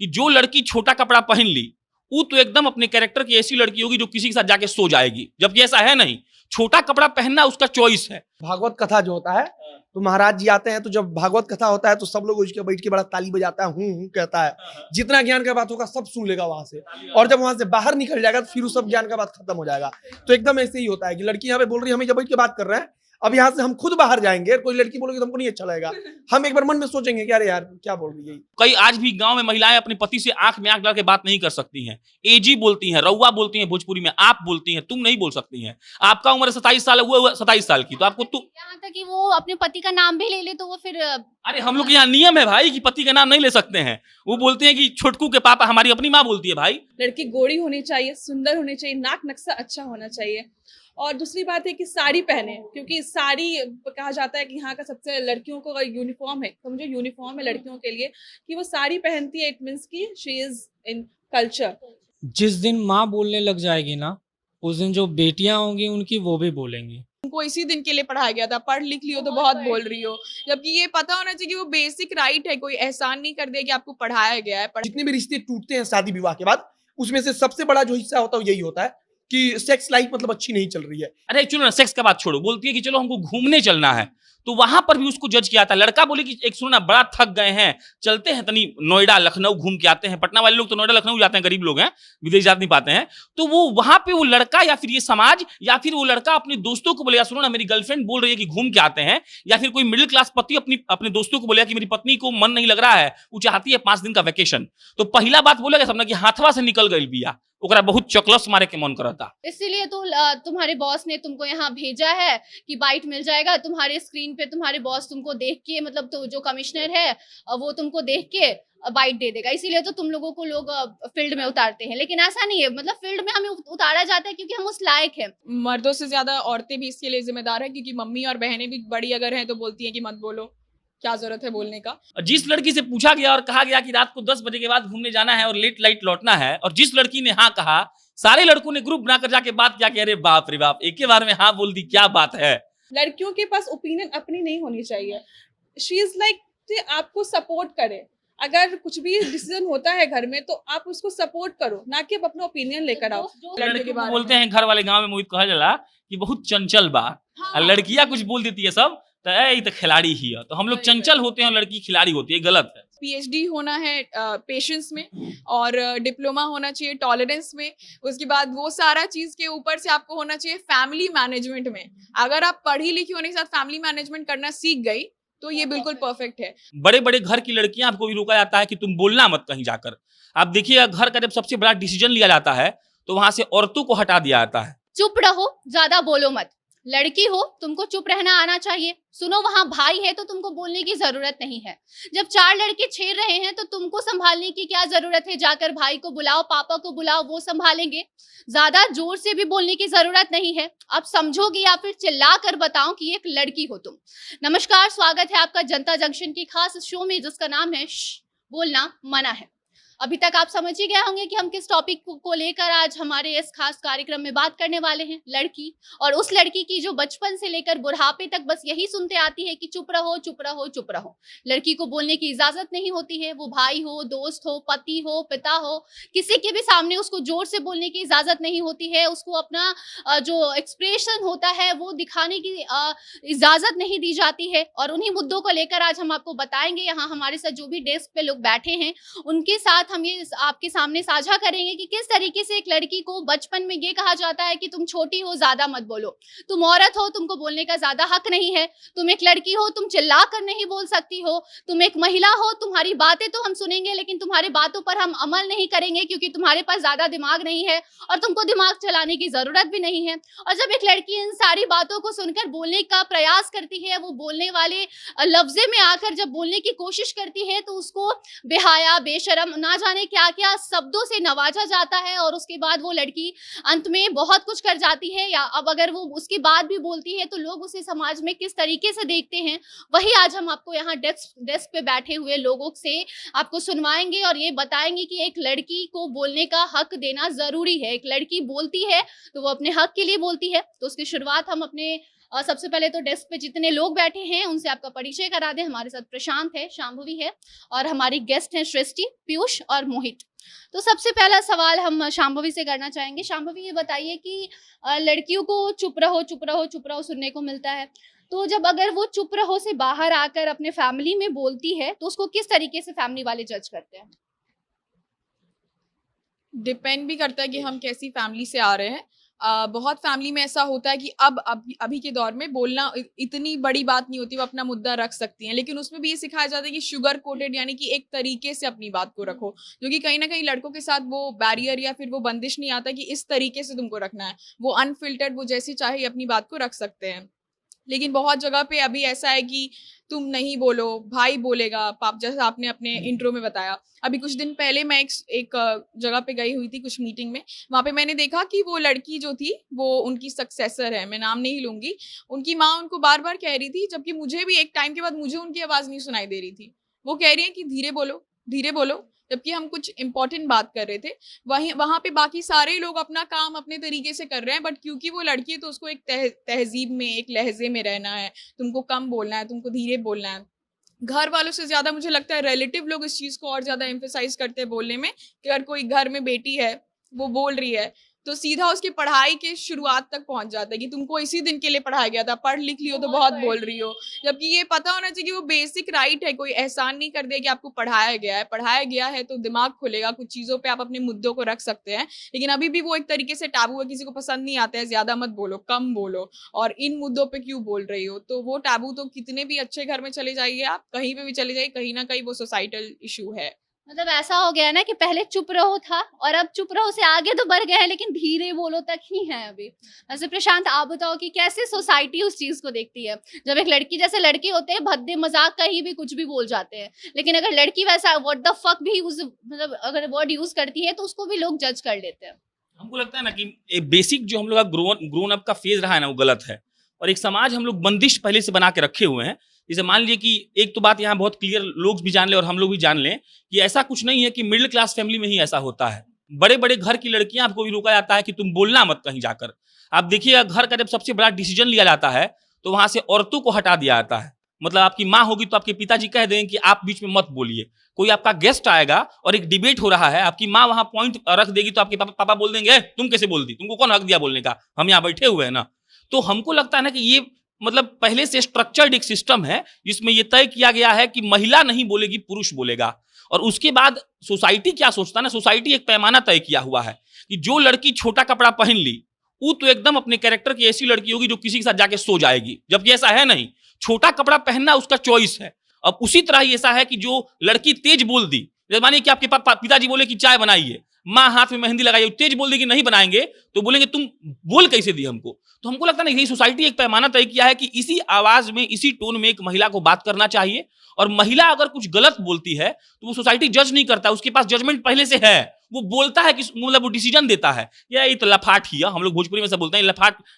कि जो लड़की छोटा कपड़ा पहन ली वो तो एकदम अपने कैरेक्टर की ऐसी लड़की होगी जो किसी के साथ जाके सो जाएगी, जबकि ऐसा है नहीं। छोटा कपड़ा पहनना उसका चॉइस है। भागवत कथा जो होता है तो महाराज जी आते हैं, तो जब भागवत कथा होता है तो सब लोग उसके बैठ के बड़ा ताली बजाता है, हूं कहता है, जितना ज्ञान का बात होगा सब सुन लेगा वहां से, और जब वहां से बाहर निकल जाएगा तो फिर उस सब ज्ञान का बात खत्म हो जाएगा। तो एकदम ऐसे ही होता है कि लड़की यहाँ पे बोल रही है, हम जब बैठ के बात कर रहे हैं, अब यहाँ से हम खुद बाहर जाएंगे, कोई लड़की बोलेगी तो हमको नहीं अच्छा लगेगा, हम एक बार मन में सोचेंगे कि अरे यार क्या बोल रही है। कई आज भी गांव में महिलाएं अपने पति से आंख में आंख डाल के बात नहीं कर सकती हैं। एजी बोलती हैं, रउआ बोलती हैं भोजपुरी में, आप बोलती हैं, तुम नहीं बोल सकती हैं। आपका उम्र 27 साल हुआ 27 साल की, तो आपको यहाँ तक कि वो अपने पति का नाम भी ले ले तो वो फिर अरे हम लोग यहाँ नियम है भाई कि पति का नाम नहीं ले सकते हैं। वो बोलते हैं कि छोटकू के पापा, हमारी अपनी माँ बोलती है भाई। लड़की गोरी होनी चाहिए, सुंदर होनी चाहिए, नाक नक्शा अच्छा होना चाहिए। और दूसरी बात है कि साड़ी पहने, क्योंकि साड़ी कहा जाता है कि यहाँ का सबसे लड़कियों को यूनिफॉर्म है, समझो यूनिफॉर्म है लड़कियों के लिए कि वो साड़ी पहनती है, इट मीन्स की शी इज इन कल्चर। जिस दिन माँ बोलने लग जाएगी ना, उस दिन जो बेटियां होंगी उनकी वो भी बोलेंगी। उनको इसी दिन के लिए पढ़ाया गया था, पढ़ लिख लियो तो बहुत बोल रही हो, जबकि ये पता होना चाहिए कि वो बेसिक राइट है, कोई एहसान नहीं कर दिया कि आपको पढ़ाया गया है। जितने भी रिश्ते टूटते हैं शादी विवाह के बाद, उसमें से सबसे बड़ा जो हिस्सा होता है यही होता है कि सेक्स लाइफ मतलब अच्छी नहीं चल रही है। अरे चलो ना, सेक्स का बात छोड़ो, बोलती है कि चलो हमको घूमने चलना है, तो वहां पर भी उसको जज किया था। लड़का बोले कि एक सुनो ना, बड़ा थक गए हैं, चलते हैं तनी नोएडा लखनऊ घूम के आते हैं। पटना वाले लोग तो नोएडा लखनऊ जाते हैं, गरीब लोग हैं, विदेश जा नहीं पाते हैं। तो वो वहां पे वो लड़का या फिर ये समाज या फिर वो लड़का अपने दोस्तों को बोलेगा, सुनो ना मेरी गर्लफ्रेंड बोल रही है कि घूम के आते हैं, या फिर कोई मिडिल क्लास पति अपने दोस्तों को बोलेगा कि मेरी पत्नी को मन नहीं लग रहा है, वो चाहती है 5 दिन का वैकेशन। तो पहला बात बोलेगा सबना कि हाथवा से निकल गई बिया, ओकरा बहुत चकलस मारे के मन करता। इसीलिए तो तुम्हारे बॉस ने तुमको यहाँ भेजा है कि बाइट मिल जाएगा तुम्हारे स्क्रीन पे, तुम्हारे बॉस तुमको देख के, मतलब तो जो कमिश्नर है वो तुमको देख के बाइट दे देगा। इसीलिए तो तुम लोगों को लोग फील्ड में उतारते हैं, लेकिन ऐसा नहीं है, मतलब फील्ड में हमें उतारा जाता है क्योंकि हम उस लायक हैं। मर्दों से ज्यादा औरतें भी इसके लिए जिम्मेदार है, क्योंकि मम्मी और बहनें भी बड़ी अगर हैं तो बोलती हैं कि मत बोलो, क्या जरूरत है बोलने का। जिस लड़की से पूछा गया और कहा गया कि रात को 10 बजे के बाद घूमने जाना है और लेट लाइट लौटना है, और जिस लड़की ने हाँ कहा, सारे लड़कों ने ग्रुप बनाकर जाके बात किया कि अरे बाप रे बाप, एक ही बार में हाँ बोल दी, क्या बात है। लड़कियों के पास ओपिनियन अपनी नहीं होनी चाहिए। शी इज लाइक आपको सपोर्ट करे, अगर कुछ भी डिसीजन होता है घर में तो आप उसको सपोर्ट करो, ना कि आप अपना ओपिनियन लेकर आओ। लड़के को बोलते हैं घर वाले गांव में मोहित कहा जाला कि बहुत चंचल बा, और लड़कियां कुछ बोल देती है सब तो ये तो खिलाड़ी ही है। तो हम लोग चंचल होते हैं और लड़की खिलाड़ी होती है, गलत है। पीएचडी होना है पेशेंस में, और डिप्लोमा होना चाहिए टॉलरेंस में, उसके बाद वो सारा चीज के ऊपर से आपको होना चाहिए फैमिली मैनेजमेंट में। अगर आप पढ़ी लिखी होने के साथ फैमिली मैनेजमेंट करना सीख गई तो ये बिल्कुल परफेक्ट है। बड़े बड़े घर की लड़कियां आपको भी रोका जाता है कि तुम बोलना मत कहीं जाकर। आप देखिए घर का जब सबसे बड़ा डिसीजन लिया जाता है तो वहां से औरतों को हटा दिया जाता है। चुप रहो, ज्यादा बोलो मत। लड़की हो, तुमको चुप रहना आना चाहिए। सुनो, वहां भाई है तो तुमको बोलने की जरूरत नहीं है। जब 4 लड़के छेड़ रहे हैं तो तुमको संभालने की क्या जरूरत है? जाकर भाई को बुलाओ, पापा को बुलाओ, वो संभालेंगे। ज्यादा जोर से भी बोलने की जरूरत नहीं है। अब समझोगी या फिर चिल्ला कर बताओ कि एक लड़की हो तुम। नमस्कार, स्वागत है आपका जनता जंक्शन की खास शो में जिसका नाम है बोलना मना है। अभी तक आप समझ ही गए होंगे कि हम किस टॉपिक को लेकर आज हमारे इस खास कार्यक्रम में बात करने वाले हैं, लड़की। और उस लड़की की जो बचपन से लेकर बुढ़ापे तक बस यही सुनते आती है कि चुप रहो, चुप रहो, चुप रहो। लड़की को बोलने की इजाजत नहीं होती है। वो भाई हो, दोस्त हो, पति हो, पिता हो, किसी के भी सामने उसको जोर से बोलने की इजाजत नहीं होती है। उसको अपना जो एक्सप्रेशन होता है वो दिखाने की इजाजत नहीं दी जाती है। और उन्हीं मुद्दों को लेकर आज हम आपको बताएंगे। यहाँ हमारे साथ जो भी डेस्क पे लोग बैठे हैं उनके साथ हम ये आपके सामने साझा करेंगे कि किस तरीके से एक लड़की को बचपन में ये कहा जाता है कि तुम छोटी हो, ज्यादा मत बोलो, तुम औरत हो, तुमको बोलने का ज्यादा हक नहीं है, तुम एक लड़की हो, तुम चिल्ला कर नहीं बोल सकती हो, तुम एक महिला हो, तुम्हारी बातें तो हम सुनेंगे लेकिन तुम्हारी बातों पर हम अमल नहीं करेंगे क्योंकि तुम्हारे पास ज्यादा दिमाग नहीं है और तुमको दिमाग चलाने की जरूरत भी नहीं है। और जब एक लड़की इन सारी बातों को सुनकर बोलने का प्रयास करती है, वो बोलने वाले लफ्जे में आकर जब बोलने की कोशिश करती है तो उसको बेहया, बेशरम, ना जाने क्या क्या शब्दों से नवाजा जाता है। और उसके बाद वो लड़की अंत में बहुत कुछ कर जाती है, या अब अगर वो उसके बाद भी बोलती है तो लोग उसे समाज में किस तरीके से देखते हैं, वही आज हम आपको यहाँ डेस्क पे बैठे हुए लोगों से आपको सुनवाएंगे और ये बताएंगे कि एक लड़की को बोलने का हक देना जरूरी है। एक लड़की बोलती है तो वो अपने हक के लिए बोलती है। तो उसकी शुरुआत हम अपने और सबसे पहले तो डेस्क पे जितने लोग बैठे हैं उनसे आपका परिचय करा दें। हमारे साथ प्रशांत है, शांभवी है और हमारी गेस्ट हैं सृष्टि, पीयूष और मोहित। तो सबसे पहला सवाल हम शांभवी से करना चाहेंगे। शांभवी, ये बताइए कि लड़कियों को चुप रहो चुप रहो चुप रहो सुनने को मिलता है, तो जब अगर वो चुप रहो से बाहर आकर अपने फैमिली में बोलती है तो उसको किस तरीके से फैमिली वाले जज करते हैं? डिपेंड भी करता है कि हम कैसी फैमिली से आ रहे हैं। बहुत फैमिली में ऐसा होता है कि अभी के दौर में बोलना इतनी बड़ी बात नहीं होती, वो अपना मुद्दा रख सकती हैं, लेकिन उसमें भी ये सिखाया जाता है कि शुगर कोटेड यानी कि एक तरीके से अपनी बात को रखो, जो कि कहीं ना कहीं लड़कों के साथ वो बैरियर या फिर वो बंदिश नहीं आता कि इस तरीके से तुमको रखना है। वो अनफिल्टर्ड, वो जैसी चाहे अपनी बात को रख सकते हैं। लेकिन बहुत जगह पे अभी ऐसा है कि तुम नहीं बोलो, भाई बोलेगा, पाप, जैसा आपने अपने इंट्रो में बताया। अभी कुछ दिन पहले मैं एक जगह पे गई हुई थी कुछ मीटिंग में, वहाँ पे मैंने देखा कि वो लड़की जो थी वो उनकी सक्सेसर है, मैं नाम नहीं लूंगी, उनकी माँ उनको बार बार कह रही थी, जबकि मुझे भी एक टाइम के बाद मुझे उनकी आवाज़ नहीं सुनाई दे रही थी। वो कह रही है कि धीरे बोलो, जबकि हम कुछ इंपॉर्टेंट बात कर रहे थे। वहाँ पे बाकी सारे लोग अपना काम अपने तरीके से कर रहे हैं, बट क्योंकि वो लड़की है तो उसको एक तहजीब में, एक लहजे में रहना है, तुमको कम बोलना है, तुमको धीरे बोलना है। घर वालों से ज्यादा मुझे लगता है रिलेटिव लोग इस चीज को और ज्यादा एम्फेसाइज करते हैं बोलने में, कि अगर कोई घर में बेटी है वो बोल रही है तो सीधा उसकी पढ़ाई के शुरुआत तक पहुंच जाता है कि तुमको इसी दिन के लिए पढ़ाया गया था, पढ़ लिख लियो तो बहुत बोल रही हो। जबकि ये पता होना चाहिए कि वो बेसिक राइट है, कोई एहसान नहीं कर दिया कि आपको पढ़ाया गया है तो दिमाग खुलेगा, कुछ चीजों पे आप अपने मुद्दों को रख सकते हैं। लेकिन अभी भी वो एक तरीके से टैबू है, किसी को पसंद नहीं आता है ज्यादा मत बोलो, कम बोलो, और इन मुद्दों पे क्यों बोल रही हो। तो वो टैबू तो कितने भी अच्छे घर में चले जाइए, आप कहीं पे भी चले जाइए, कहीं ना कहीं वो सोसाइटल इशू है। मतलब ऐसा हो गया ना कि पहले चुप रहो था और अब चुप रहो से आगे तो बढ़ गए हैं, लेकिन धीरे बोलो तक ही है अभी। वैसे प्रशांत, आप बताओ कि कैसे सोसाइटी उस चीज को देखती है, जब एक लड़की, जैसे लड़के होते हैं भद्दे मजाक कहीं भी कुछ भी बोल जाते हैं, लेकिन अगर लड़की वैसा व्हाट द फक भी यूज, मतलब अगर वर्ड यूज करती है तो उसको भी लोग जज कर लेते हैं। हमको लगता है ना कि बेसिक जो हम लोग का ग्रोन अप का फेज रहा है ना, वो गलत है, और एक समाज हम लोग बंदिश पहले से बना के रखे हुए हैं। जैसे मान लीजिए कि एक तो बात यहाँ बहुत क्लियर लोग भी जान ले और हम लोग भी जान लें कि ऐसा कुछ नहीं है कि मिडिल क्लास फैमिली में ही ऐसा होता है। बड़े बड़े घर की लड़कियां, आपको भी रोका जाता है कि तुम बोलना मत कहीं जाकर। आप देखिएगा, घर का जब सबसे बड़ा डिसीजन लिया जाता है तो वहां से औरतों को हटा दिया जाता है। मतलब आपकी माँ होगी तो आपके पिताजी कह देंगे कि आप बीच में मत बोलिए। कोई आपका गेस्ट आएगा और एक डिबेट हो रहा है, आपकी माँ वहां पॉइंट रख देगी तो आपके पापा बोल देंगे, तुम कैसे बोल दी, तुमको कौन हक दिया बोलने का, हम यहाँ बैठे हुए हैं ना। तो हमको लगता है ना कि ये मतलब पहले से स्ट्रक्चर्ड एक सिस्टम है जिसमें यह तय किया गया है कि महिला नहीं बोलेगी, पुरुष बोलेगा। और उसके बाद सोसाइटी क्या सोचता है ना, सोसाइटी एक पैमाना तय किया हुआ है कि जो लड़की छोटा कपड़ा पहन ली वो तो एकदम अपने कैरेक्टर की ऐसी लड़की होगी जो किसी के साथ जाके सो जाएगी, जबकि ऐसा है नहीं। छोटा कपड़ा पहनना उसका चॉइस है। अब उसी तरह ही ऐसा है कि जो लड़की तेज बोल दी, जैसे मानिए कि आपके पिताजी बोले कि चाय बनाइए, माँ हाथ में मेहंदी लगाई, तेज बोल दी कि नहीं बनाएंगे तो बोलेंगे तुम बोल कैसे दी हमको। तो हमको लगता है ना, यही सोसाइटी एक पैमाना तय किया है कि इसी आवाज में, इसी टोन में एक महिला को बात करना चाहिए। और महिला अगर कुछ गलत बोलती है तो वो सोसाइटी जज नहीं करता, उसके पास जजमेंट पहले से है, वो बोलता है कि मतलब वो डिसीजन देता है, ये तो लफाट ही है, हम लोग भोजपुरी में सब बोलते हैं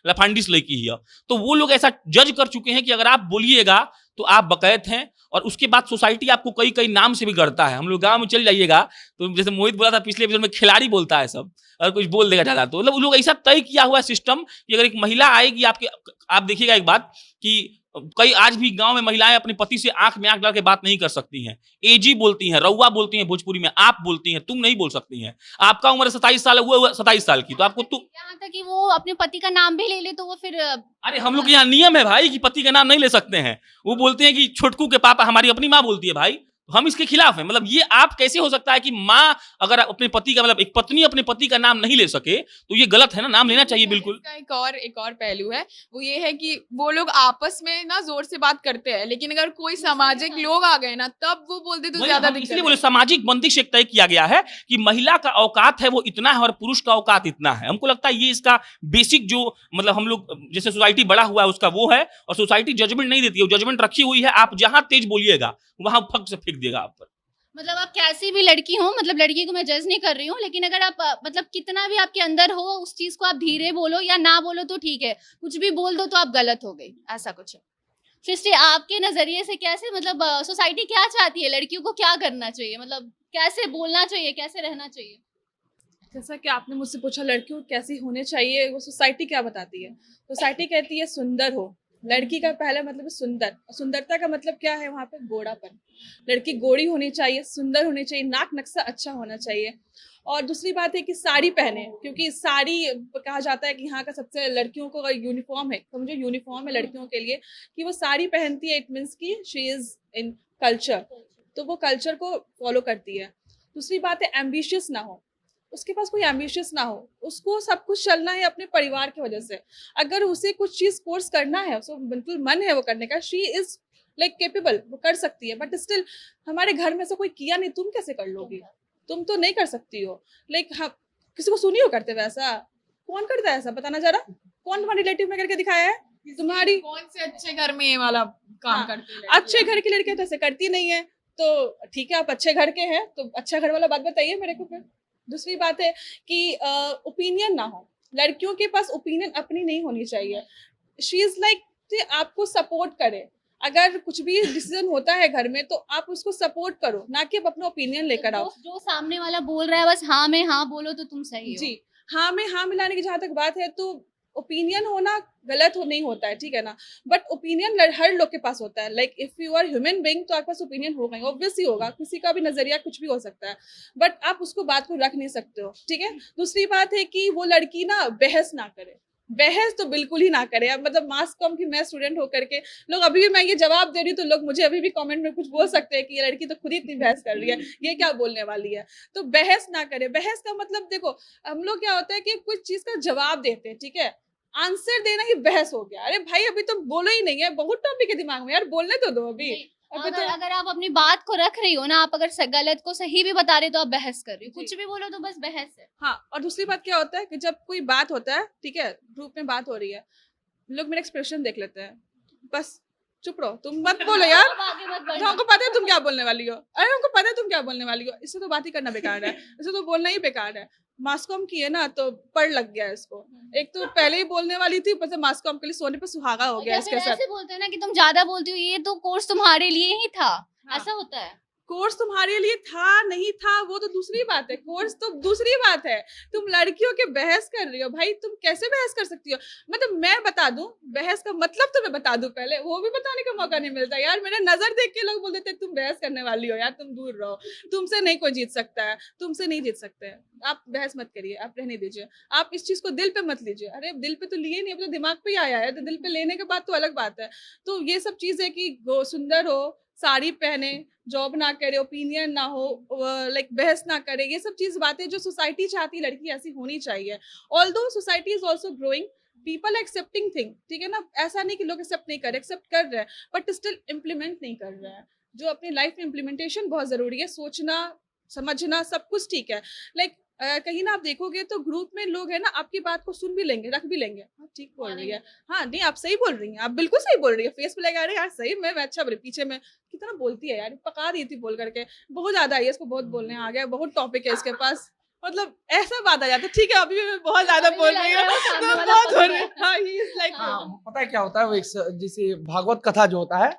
लफांडिस लड़की ही है। तो वो लोग ऐसा जज कर चुके हैं कि अगर आप बोलिएगा तो आप बकैत हैं। और उसके बाद सोसाइटी आपको कई कई नाम से भी करता है। हम लोग गांव में चल जाइएगा तो जैसे मोहित बोला था पिछले एपिसोड में, खिलाड़ी बोलता है सब, अगर कुछ बोल देगा ज्यादा तो। मतलब वो लोग ऐसा तय किया हुआ सिस्टम कि अगर एक महिला आएगी आप देखिएगा एक बात कि कई आज भी गांव में महिलाएं अपने पति से आंख में आंख डाल के बात नहीं कर सकती हैं। एजी बोलती हैं, रउआ बोलती हैं भोजपुरी में, आप बोलती हैं, तुम नहीं बोल सकती हैं। आपका उम्र 27 साल है, वो 27 साल की, तो आपको तुम, यहाँ तक कि वो अपने पति का नाम भी ले ले तो वो फिर, अरे हम लोग के यहाँ नियम है भाई कि पति का नाम नहीं ले सकते हैं। वो बोलते हैं कि छोटकू के पापा, हमारी अपनी माँ बोलती है भाई, हम इसके खिलाफ हैं। मतलब ये आप कैसे हो सकता है कि माँ अगर अपने पति का, मतलब एक पत्नी अपने पति का नाम नहीं ले सके तो ये गलत है ना, नाम लेना चाहिए बिल्कुल। इसका एक और पहलू है, वो ये है कि वो लोग आपस में ना जोर से बात करते हैं, लेकिन अगर कोई सामाजिक लोग आ गए ना तब वो बोलते तो ज्यादा दिक्कत इसलिए बोले सामाजिक बंदिश एक तय किया गया है कि महिला का औकात है वो इतना है और पुरुष का औकात इतना है। हमको लगता है ये इसका बेसिक जो, मतलब हम लोग जैसे सोसाइटी बड़ा हुआ है उसका वो है। और सोसाइटी जजमेंट नहीं देती है, जजमेंट रखी हुई है, आप जहां तेज बोलिएगा वहां फक से फेंक देगा आप पर। मतलब आप कैसी भी लड़की हो, मतलब लड़की को मैं जज नहीं कर रही हूँ, लेकिन अगर आप मतलब कितना भी आपके अंदर हो उस चीज को आप धीरे बोलो या ना बोलो तो ठीक है, कुछ भी बोल दो तो आप गलत हो गई, ऐसा कुछ है। सृष्टि, आपके नजरिए से कैसे, मतलब सोसाइटी क्या चाहती है, लड़कियों को क्या करना चाहिए, मतलब कैसे बोलना चाहिए, कैसे रहना चाहिए? जैसा कि आपने मुझसे पूछा लड़कियों को कैसी होने चाहिए, वो सोसाइटी क्या बताती है? सोसाइटी कहती है सुंदर हो, लड़की का पहला मतलब है सुंदर। सुंदरता का मतलब क्या है वहाँ पे? गोरापन। लड़की गोरी होनी चाहिए, सुंदर होनी चाहिए, नाक नक्शा अच्छा होना चाहिए। और दूसरी बात है कि साड़ी पहने, क्योंकि साड़ी कहा जाता है कि यहाँ का सबसे लड़कियों को अगर यूनिफॉर्म है, समझो यूनिफॉर्म है लड़कियों के लिए कि वो साड़ी पहनती है, इट मीन्स की शी इज इन कल्चर, तो वो कल्चर को फॉलो करती है। दूसरी बात है एम्बिशियस ना हो, उसके पास कोई एम्बिशियस ना हो, उसको सब कुछ चलना है अपने परिवार की वजह से। अगर उसे कुछ चीज कोर्स करना है, उसको बिल्कुल मन है वो करने का, शी इज लाइक केपेबल, वो कर सकती है। बट स्टिल हमारे घर में से कोई किया नहीं, तुम कैसे कर लोगी? तुम तो नहीं कर सकती हो। लाइक हम किसी को सुनी हो करते वैसा? कौन करता है ऐसा? बताना जरा, कौन तुम्हारे रिलेटिव में करके दिखाया है? तुम्हारी कौन से अच्छे घर में ये वाला काम हाँ, करती है? अच्छे घर की लड़कियां तो ऐसे करती नहीं है। तो ठीक है, आप अच्छे घर के हैं तो अच्छा घर वाला बात बताइए मेरे को फिर। दूसरी बात है कि ओपिनियन ना हो, लड़कियों के पास ओपिनियन अपनी नहीं होनी चाहिए। शी इज लाइक आपको सपोर्ट करे, अगर कुछ भी डिसीजन होता है घर में तो आप उसको सपोर्ट करो, ना कि आप अपना ओपिनियन लेकर आओ। जो सामने वाला बोल रहा है बस हाँ में हाँ बोलो तो तुम सही हो। जी हाँ में हाँ मिलाने की जहाँ तक बात है तो ओपिनियन होना गलत नहीं होता है, ठीक है ना, बट ओपिनियन हर लोग के पास होता है। Like if you are human being तो आपके पास ओपिनियन होगा ही, ऑब्वियसली होगा, किसी का भी नजरिया कुछ भी हो सकता है, बट आप उसको बात को रख नहीं सकते हो, ठीक है। दूसरी बात है कि वो लड़की ना बहस ना करे, बहस तो बिल्कुल ही ना करे। अब मतलब मास कॉम की मैं स्टूडेंट होकर के लोग अभी भी मैं ये जवाब दे रही हूँ तो लोग मुझे अभी भी कमेंट में कुछ बोल सकते हैं कि ये लड़की तो खुद ही इतनी बहस कर रही है, ये क्या बोलने वाली है। तो बहस ना करे। बहस का मतलब देखो, हम लोग क्या होता है कि कुछ चीज का जवाब देते हैं, ठीक है, आंसर देना ही बहस हो गया। अरे भाई अभी तो बोलो ही नहीं है, बहुत टॉपिक है दिमाग में यार, बोलने तो दो अभी। अभी तो अगर आप अपनी बात को रख रही हो ना, आप अगर गलत को सही भी बता रहे हो तो आप बहस कर रही हो, कुछ भी बोलो तो बस बहस है। हाँ, और दूसरी बात क्या होता है कि जब कोई बात होता है, ठीक है, ग्रुप में बात हो रही है, लोग मेरा एक्सप्रेशन देख लेते हैं, बस चुप रहो, तुम मत बोलो यार, अब आगे मत बढ़ो। तो हमको पता है तुम क्या बोलने वाली हो, अरे हमको पता है तुम क्या बोलने वाली हो। इससे तो बात ही करना बेकार है, इससे तो बोलना ही बेकार है। मास्कॉम की है ना तो पढ़ लग गया इसको, एक तो पहले ही बोलने वाली थी, ऊपर से मास्कॉम के लिए सोने पे सुहागा हो गया या इसके फिर साथ। ऐसे बोलते हैं ना कि तुम ज्यादा बोलती हो, ये तो कोर्स तुम्हारे लिए ही था। हाँ। ऐसा होता है। कोर्स तुम्हारे लिए था नहीं था वो तो दूसरी बात है, कोर्स तो दूसरी बात है। तुम लड़कियों के बहस कर रही हो, भाई तुम कैसे बहस कर सकती हो? मतलब मैं बता दूं बहस का मतलब, तो मैं बता दूं पहले, वो भी बताने का मौका नहीं मिलता यार। मेरे नजर देख के लोग बोल देते तुम बहस करने वाली हो यार, तुम दूर रहो, तुमसे नहीं कोई जीत सकता है, तुमसे नहीं जीत सकते हैं, आप बहस मत करिए, आप रहने दीजिए, आप इस चीज को दिल पे मत लीजिए। अरे दिल पे तो लिए नहीं, अब तो दिमाग पे ही आया है, तो दिल पे लेने के बाद तो अलग बात है। तो ये सब चीज है कि सुंदर हो, साड़ी पहने, जॉब ना करे, ओपिनियन ना हो, लाइक बहस ना करे, ये सब चीज बातें जो सोसाइटी चाहती लड़की ऐसी होनी चाहिए। Although society is also growing, people accepting thing, ठीक है ना, ऐसा नहीं कि लोग एक्सेप्ट नहीं कर रहे, एक्सेप्ट कर रहे हैं बट स्टिल इम्प्लीमेंट नहीं कर रहे हैं। जो अपनी लाइफ में इम्प्लीमेंटेशन बहुत जरूरी है, सोचना समझना सब कुछ ठीक है। लाइक कहीं ना आप देखोगे तो ग्रुप में लोग है ना आपकी बात को सुन भी लेंगे, रख भी लेंगे, हाँ ठीक बोल रही है, हाँ नहीं आप सही बोल रही हैं, आप बिल्कुल सही बोल रही है, फेस पे लगा रहे यार सही मैं अच्छा बोल रही, पीछे में कितना बोलती है यार, पका रही थी बोल करके, बहुत ज्यादा है इसको, बहुत बोलने आ गया, बहुत टॉपिक है इसके पास, मतलब ऐसा बात आ जाता है। ठीक है अभी मैं बहुत ज्यादा बोल रही हूँ, तो बहुत हो रही है, हाँ ही इज लाइक। हाँ, पता है क्या होता है, वो एक जैसे भागवत कथा जो होता है,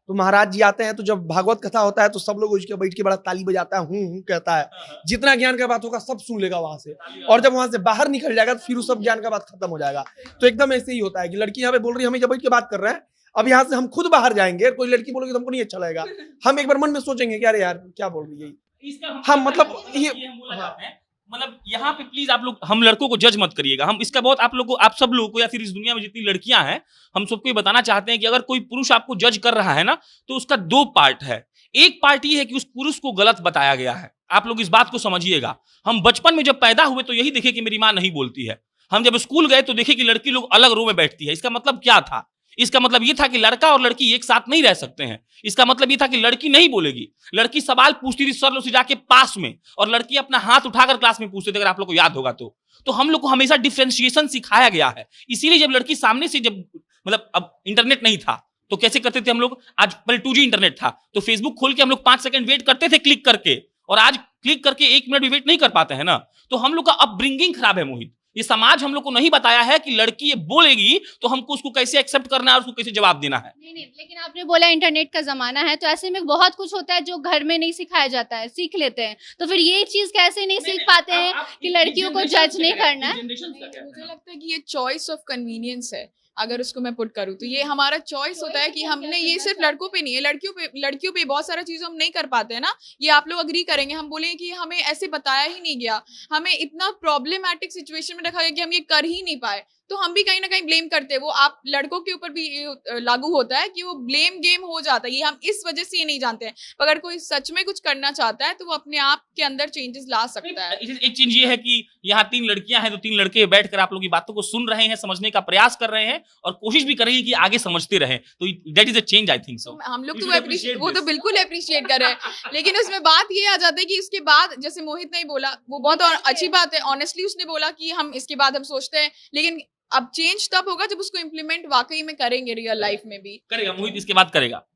तो महाराज जी आते हैं, तो जब भागवत कथा होता है तो सब लोग उसके बैठ के बड़ा ताली बजाता है, हूँ कहता है, जितना ज्ञान का बात होगा सब सुन लेगा वहां से, और जब वहां से बाहर निकल जाएगा तो फिर उस सब ज्ञान का बात खत्म हो जाएगा। तो एकदम ऐसे ही होता है कि लड़की यहाँ पे बोल रही है, हम जब बैठ के बात कर रहे हैं, अब यहाँ से हम खुद बाहर जाएंगे, कोई लड़की बोलेगी तो हमको नहीं अच्छा लगेगा, हम एक बार मन में सोचेंगे कि अरे यार क्या बोल रही है। हाँ, मतलब ये मतलब यहाँ पे प्लीज आप लोग हम लड़कों को जज मत करिएगा। हम इसका बहुत आप लोग को, आप सब लोगों को, या फिर इस दुनिया में जितनी लड़कियां हैं, हम सबको ये बताना चाहते हैं कि अगर कोई पुरुष आपको जज कर रहा है ना, तो उसका दो पार्ट है। एक पार्ट ये है कि उस पुरुष को गलत बताया गया है, आप लोग इस बात को समझिएगा। हम बचपन में जब पैदा हुए तो यही देखे कि मेरी माँ नहीं बोलती है, हम जब स्कूल गए तो देखे कि लड़की लोग अलग रो में बैठती है। इसका मतलब क्या था? इसका मतलब ये था कि लड़का और लड़की एक साथ नहीं रह सकते हैं। इसका मतलब ये था कि लड़की नहीं बोलेगी, लड़की सवाल पूछती थी सर लोग से जाके पास में, और लड़की अपना हाथ उठाकर क्लास में पूछते थे, अगर आप लोग को याद होगा तो हम लोग को हमेशा डिफरेंशिएशन सिखाया गया है। इसीलिए जब लड़की सामने से, जब मतलब अब इंटरनेट नहीं था तो कैसे करते थे हम लोग, आज पहले 2G इंटरनेट था तो फेसबुक खोल के हम लोग 5 सेकंड वेट करते थे क्लिक करके, और आज क्लिक करके 1 मिनट भी वेट नहीं कर पाते हैं ना। तो हम लोग का अपब्रिंगिंग खराब है मोहित। ये समाज हम लोग को नहीं बताया है कि लड़की ये बोलेगी तो हमको उसको कैसे एक्सेप्ट करना है और उसको कैसे जवाब देना है। नहीं, लेकिन आपने बोला इंटरनेट का जमाना है, तो ऐसे में बहुत कुछ होता है जो घर में नहीं सिखाया जाता है, सीख लेते हैं, तो फिर ये चीज कैसे नहीं सीख पाते हैं कि लड़कियों को जज नहीं करना है। मुझे लगता है कि ये चॉइस ऑफ कन्वीनियंस है अगर उसको मैं पुट करूँ तो ये हमारा चॉइस होता है कि हमने ये सिर्फ लड़कों पे नहीं है, लड़कियों पे बहुत सारा चीज़ों हम नहीं कर पाते हैं ना, ये आप लोग अग्री करेंगे। हम बोलेंगे कि हमें ऐसे बताया ही नहीं गया, हमें इतना प्रॉब्लमैटिक सिचुएशन में रखा गया कि हम ये कर ही नहीं पाए, तो हम भी कहीं ना कहीं ब्लेम करते हैं। वो आप लड़कों के ऊपर भी ये लागू होता है कि वो ब्लेम गेम हो जाता है, ये हम इस वजह से ये नहीं जानते हैं। अगर कोई सच में कुछ करना चाहता है तो वो अपने आप के अंदर चेंजेस ला सकता है। एक चीज ये है कि यहाँ 3 लड़कियां हैं तो 3 लड़के बैठकर आप लोगों की बातों को सुन रहे हैं, समझने का प्रयास कर रहे हैं और कोशिश भी कर रहे हैं कि आगे समझती रहे, तो that is a change I think so. हम लोग You तो should appreciate वो तो this. बिल्कुल अप्रिशिएट कर रहे हैं, लेकिन उसमें बात ये आ जाती है कि उसके बाद जैसे मोहित ने बोला वो बहुत अच्छी बात है, ऑनेस्टली उसने बोला कि हम इसके बाद हम सोचते हैं, लेकिन अब चेंज तब होगा जब उसको इम्प्लीमेंट वाकई में करेंगे रियल लाइफ में भी। करेगा मोहित, इसके बाद करेगा।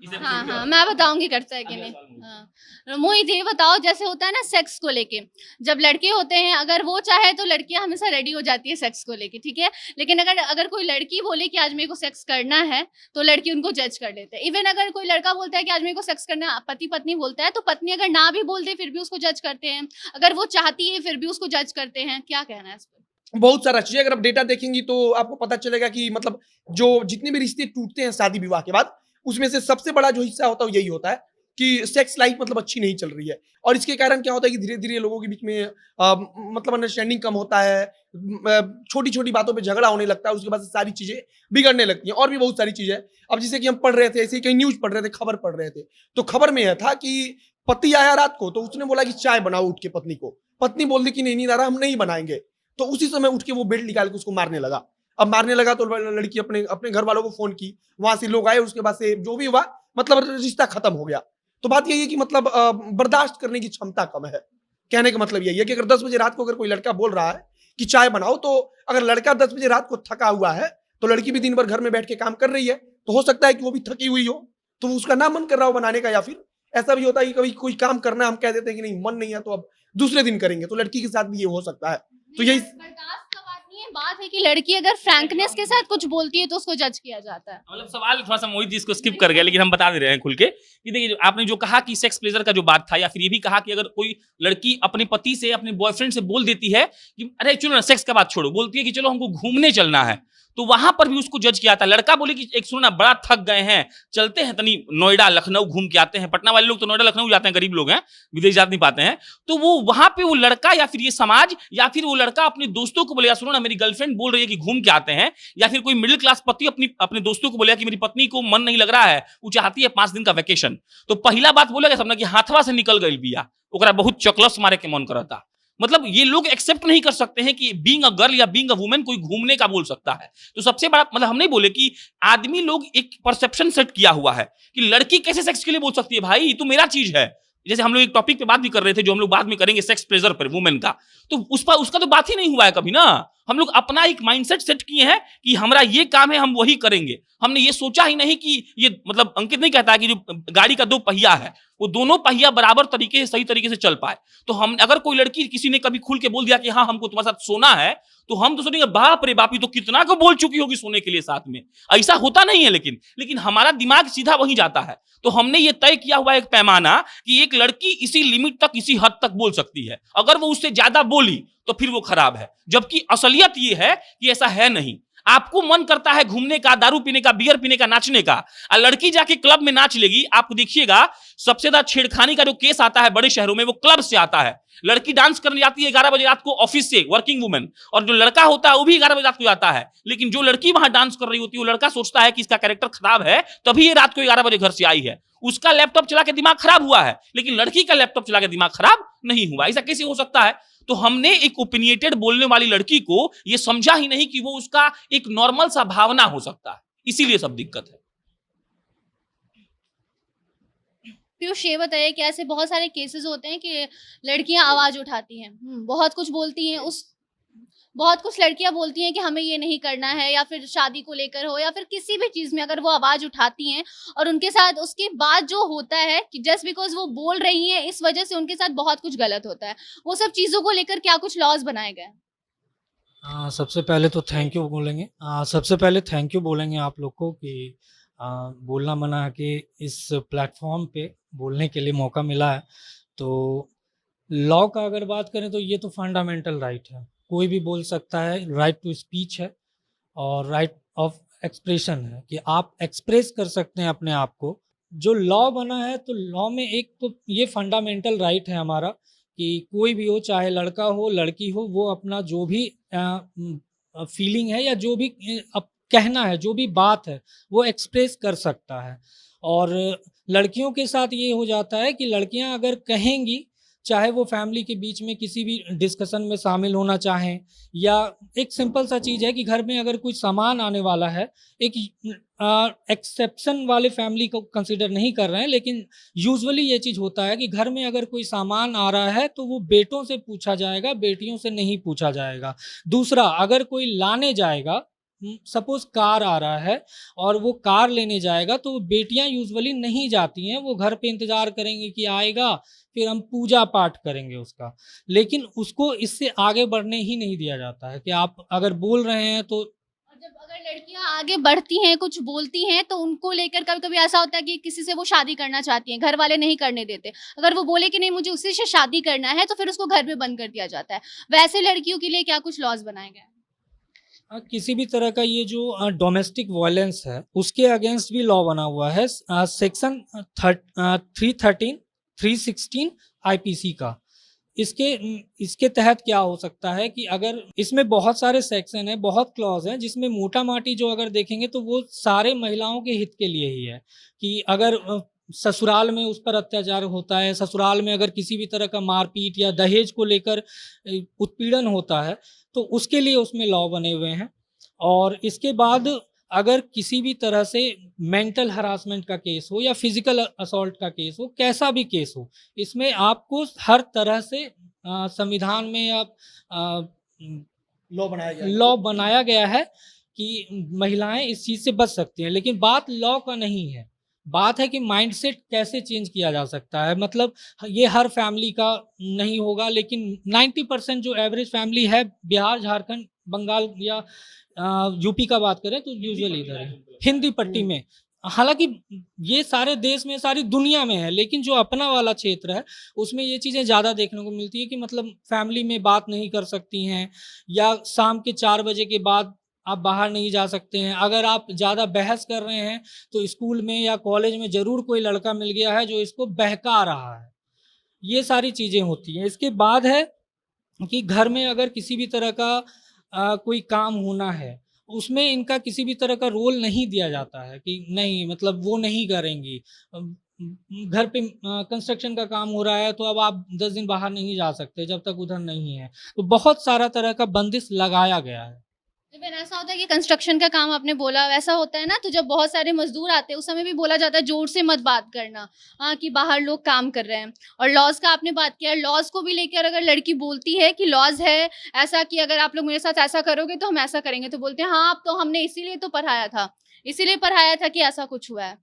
हाँ हाँ, मैं बताऊंगी करता है कि नहीं। हाँ, मोहित ये बताओ, जैसे होता है ना सेक्स को लेके, जब लड़के होते हैं अगर वो चाहे तो लड़कियां हमेशा रेडी हो जाती है सेक्स को लेके, ठीक है, लेकिन अगर कोई लड़की बोले कि आज मेरे को सेक्स करना है तो लड़की उनको जज कर लेते हैं। इवन अगर कोई लड़का बोलता है कि आज मेरे को सेक्स करना है, पति पत्नी बोलता है तो पत्नी अगर ना भी बोल दे फिर भी उसको जज करते हैं, अगर वो चाहती है फिर भी उसको जज करते हैं। क्या कहना है इस पर? बहुत सारा चीजें अगर आप डेटा देखेंगी तो आपको पता चलेगा कि मतलब जो जितने भी रिश्ते टूटते हैं शादी विवाह के बाद, उसमें से सबसे बड़ा जो हिस्सा होता है यही होता है कि सेक्स लाइफ मतलब अच्छी नहीं चल रही है। और इसके कारण क्या होता है कि धीरे धीरे लोगों के बीच में मतलब अंडरस्टैंडिंग कम होता है, छोटी छोटी बातों पे झगड़ा होने लगता है, उसके बाद से सारी चीजें बिगड़ने लगती हैं। और भी बहुत सारी चीजें, अब जैसे कि हम पढ़ रहे थे, ऐसे ही कहीं न्यूज पढ़ रहे थे, खबर पढ़ रहे थे, तो खबर में यह था कि पति आया रात को तो उसने बोला कि चाय बनाओ उठ के पत्नी को, पत्नी बोल दी कि नहीं नींद आ रहा, हम नहीं बनाएंगे, तो उसी समय उठ के वो बेल्ट निकाल के उसको मारने लगा। अब मारने लगा तो लड़की अपने घर वालों को फोन की, वहां से लोग आए, उसके बाद से जो भी हुआ मतलब रिश्ता खत्म हो गया। तो बात यही है कि मतलब बर्दाश्त करने की क्षमता कम है। कहने का मतलब यही है कि अगर 10 बजे रात को अगर कोई लड़का बोल रहा है कि चाय बनाओ, तो अगर लड़का 10 बजे रात को थका हुआ है तो लड़की भी दिन भर घर में बैठ के काम कर रही है, तो हो सकता है कि वो भी थकी हुई हो, तो उसका ना मन कर रहा हो बनाने का, या फिर ऐसा भी होता है कि कभी कोई काम करना हम कह देते हैं कि नहीं मन नहीं है तो अब दूसरे दिन करेंगे, तो लड़की के साथ भी ये हो सकता है। तो यही बर्दाश्त का बात नहीं है, बात है कि लड़की अगर फ्रैंकनेस के साथ कुछ बोलती है तो उसको जज किया जाता है। मतलब सवाल थोड़ा सा मोहित जी इसको स्किप कर गया, लेकिन हम बता दे रहे हैं खुल के कि देखिए आपने जो कहा कि सेक्स प्लेजर का जो बात था, या फिर ये भी कहा कि अगर कोई लड़की अपने पति से, अपने बॉयफ्रेंड से बोल देती है कि अरे चलो ना सेक्स का बात छोड़ो, बोलती है कि चलो हमको घूमने चलना है, तो वहां पर भी उसको जज किया था। लड़का बोले कि एक सुनो ना बड़ा थक गए हैं, चलते हैं तनी नोएडा लखनऊ घूम के आते हैं। पटना वाले लोग तो नोएडा लखनऊ जाते हैं, गरीब लोग हैं, विदेश जा नहीं पाते हैं, तो वो वहां पे वो लड़का या फिर ये समाज या फिर वो लड़का अपने दोस्तों को बोलेगा सुनो ना मेरी गर्लफ्रेंड बोल रही है कि घूम के आते हैं, या फिर कोई मिडिल क्लास पति अपने दोस्तों को बोलेगा कि मेरी पत्नी को मन नहीं लग रहा है, वो चाहती है 5 दिन का वैकेशन, तो पहला बात बोलेगा सबने कि हाथवा से निकल गई बिया, ओकरा बहुत चकलस मारे के मन करता। मतलब ये लोग एक्सेप्ट नहीं कर सकते हैं कि बीइंग अ गर्ल या बीइंग अ वुमेन कोई घूमने का बोल सकता है। तो सबसे बड़ा मतलब हम नहीं बोले कि आदमी लोग एक परसेप्शन सेट किया हुआ है कि लड़की कैसे सेक्स के लिए बोल सकती है, भाई ये तो मेरा चीज है। जैसे हम लोग एक टॉपिक पे बात भी कर रहे थे जो हम लोग बाद में करेंगे, सेक्स प्लेजर पर वुमेन का, तो उस पर उसका तो बात ही नहीं हुआ है कभी ना। हम लोग अपना एक माइंडसेट सेट किए हैं कि हमारा ये काम है, हम वही करेंगे। हमने ये सोचा ही नहीं कि ये मतलब अंकित नहीं कहता कि जो गाड़ी का 2 पहिया है वो दोनों पहिया बराबर तरीके से सही तरीके से चल पाए। तो हम अगर कोई लड़की किसी ने कभी खुल के बोल दिया कि हाँ हमको तुम्हारे साथ सोना है, तो हम तो सोचेंगे बाप रे बाप, ये तो कितना को बोल चुकी होगी सोने के लिए साथ में। ऐसा होता नहीं है, लेकिन हमारा दिमाग सीधा वहीं जाता है। तो हमने ये तय किया हुआ एक पैमाना कि एक लड़की इसी लिमिट तक, इसी हद तक बोल सकती है, अगर वो उससे ज्यादा बोली तो फिर वो खराब है। जबकि असलियत ये है कि ऐसा है नहीं। आपको मन करता है घूमने का, दारू पीने का, बियर पीने का, नाचने का, और लड़की जाके क्लब में नाच लेगी। आप देखिएगा सबसे ज्यादा छेड़खानी का जो केस आता है बड़े शहरों में वो क्लब से आता है। लड़की डांस करने जाती है 11 बजे रात को ऑफिस से, वर्किंग वुमेन, और जो लड़का होता है वो भी 11 बजे रात को जाता है। लेकिन जो लड़की वहां डांस कर रही होती है वो लड़का सोचता है कि इसका कैरेक्टर खराब है, तभी ये रात को 11 बजे घर से आई है। उसका लैपटॉप चला के दिमाग खराब हुआ है, लेकिन लड़की का लैपटॉप चला के दिमाग खराब नहीं हुआ। ऐसा कैसे हो सकता है? तो हमने एक ओपिनियटेड बोलने वाली लड़की को ये समझा ही नहीं कि वो उसका एक नॉर्मल सा भावना हो सकता है, इसीलिए सब दिक्कत है। पीयूष ये बताइए कि ऐसे बहुत सारे केसेस होते हैं कि लड़कियां आवाज उठाती हैं, बहुत कुछ बोलती हैं, बहुत कुछ लड़कियां बोलती हैं कि हमें ये नहीं करना है, या फिर शादी को लेकर हो या फिर किसी भी चीज में अगर वो आवाज उठाती हैं और उनके साथ उसके बाद जो होता है कि जस्ट बिकॉज वो बोल रही हैं इस वजह से उनके साथ बहुत कुछ गलत होता है, वो सब चीजों को लेकर क्या कुछ लॉज बनाए गए? सबसे पहले तो थैंक यू बोलेंगे, सबसे पहले थैंक यू बोलेंगे आप लोग को कि बोलना मना कि इस प्लेटफॉर्म पे बोलने के लिए मौका मिला है। तो लॉ का अगर बात करें तो ये तो फंडामेंटल राइट है, कोई भी बोल सकता है, राइट टू स्पीच है और राइट ऑफ एक्सप्रेशन है कि आप एक्सप्रेस कर सकते हैं अपने आप को। जो लॉ बना है तो लॉ में एक तो ये फंडामेंटल राइट है हमारा कि कोई भी हो, चाहे लड़का हो लड़की हो, वो अपना जो भी फीलिंग है या जो भी अब कहना है, जो भी बात है, वो एक्सप्रेस कर सकता है। और लड़कियों के साथ ये हो जाता है कि लड़कियां अगर कहेंगी, चाहे वो फैमिली के बीच में किसी भी डिस्कशन में शामिल होना चाहें, या एक सिंपल सा चीज़ है कि घर में अगर कोई सामान आने वाला है, एक एक्सेप्शन वाले फैमिली को कंसिडर नहीं कर रहे हैं, लेकिन यूजुअली ये चीज़ होता है कि घर में अगर कोई सामान आ रहा है तो वो बेटों से पूछा जाएगा, बेटियों से नहीं पूछा जाएगा। दूसरा, अगर कोई लाने जाएगा, सपोज कार आ रहा है और वो कार लेने जाएगा, तो बेटियां यूजुअली नहीं जाती हैं, वो घर पे इंतज़ार करेंगे कि आएगा, फिर हम पूजा पाठ करेंगे उसका। लेकिन उसको इससे आगे बढ़ने ही नहीं दिया जाता है कि आप अगर बोल रहे हैं तो। और जब अगर लड़कियां आगे बढ़ती हैं, कुछ बोलती हैं, तो उनको लेकर कभी कभी ऐसा होता है कि किसी से वो शादी करना चाहती हैं, घर वाले नहीं करने देते। अगर वो बोले कि नहीं मुझे उसी से शादी करना है, तो फिर उसको घर में बंद कर दिया जाता है। वैसे लड़कियों के लिए क्या कुछ लॉज बनाए गए हैं? किसी भी तरह का ये जो डोमेस्टिक वायलेंस है उसके अगेंस्ट भी लॉ बना हुआ है, सेक्शन 313 316 आईपीसी का। इसके तहत क्या हो सकता है कि अगर इसमें बहुत सारे सेक्शन हैं, बहुत क्लॉज हैं, जिसमें मोटा माटी जो अगर देखेंगे तो वो सारे महिलाओं के हित के लिए ही है कि अगर ससुराल में उस पर अत्याचार होता है, ससुराल में अगर किसी भी तरह का मारपीट या दहेज को लेकर उत्पीड़न होता है, तो उसके लिए उसमें लॉ बने हुए हैं। और इसके बाद अगर किसी भी तरह से मेंटल हरासमेंट का केस हो या फिजिकल असॉल्ट का केस हो, कैसा भी केस हो, इसमें आपको हर तरह से संविधान में या लॉ बनाया गया है कि महिलाएं इस चीज़ से बच सकती हैं। लेकिन बात लॉ का नहीं है, बात है कि माइंडसेट कैसे चेंज किया जा सकता है। मतलब ये हर फैमिली का नहीं होगा, लेकिन 90% जो एवरेज फैमिली है बिहार, झारखंड, बंगाल या यूपी का बात करें तो यूजुअली इधर है, हिंदी पट्टी में। हालांकि ये सारे देश में, सारी दुनिया में है, लेकिन जो अपना वाला क्षेत्र है उसमें ये चीज़ें ज़्यादा देखने को मिलती है कि मतलब फैमिली में बात नहीं कर सकती हैं, या शाम के 4 बजे के बाद आप बाहर नहीं जा सकते हैं। अगर आप ज़्यादा बहस कर रहे हैं तो स्कूल में या कॉलेज में ज़रूर कोई लड़का मिल गया है जो इसको बहका रहा है। ये सारी चीज़ें होती हैं। इसके बाद है कि घर में अगर किसी भी तरह का कोई काम होना है, उसमें इनका किसी भी तरह का रोल नहीं दिया जाता है कि नहीं, मतलब वो नहीं करेंगी। घर पे कंस्ट्रक्शन का काम हो रहा है तो अब आप 10 दिन बाहर नहीं जा सकते जब तक उधर नहीं है। तो बहुत सारा तरह का बंदिश लगाया गया है। जब ऐसा होता है कि कंस्ट्रक्शन का काम आपने बोला, वैसा होता है ना, तो जब बहुत सारे मजदूर आते हैं उस समय भी बोला जाता है जोर से मत बात करना, कि बाहर लोग काम कर रहे हैं। और लॉज का आपने बात किया, लॉज को भी लेकर अगर लड़की बोलती है कि लॉज है ऐसा कि अगर आप लोग मेरे साथ ऐसा करोगे तो हम ऐसा करेंगे, तो बोलते हैं हाँ आप तो हमने इसीलिए तो पढ़ाया था कि ऐसा कुछ हुआ है।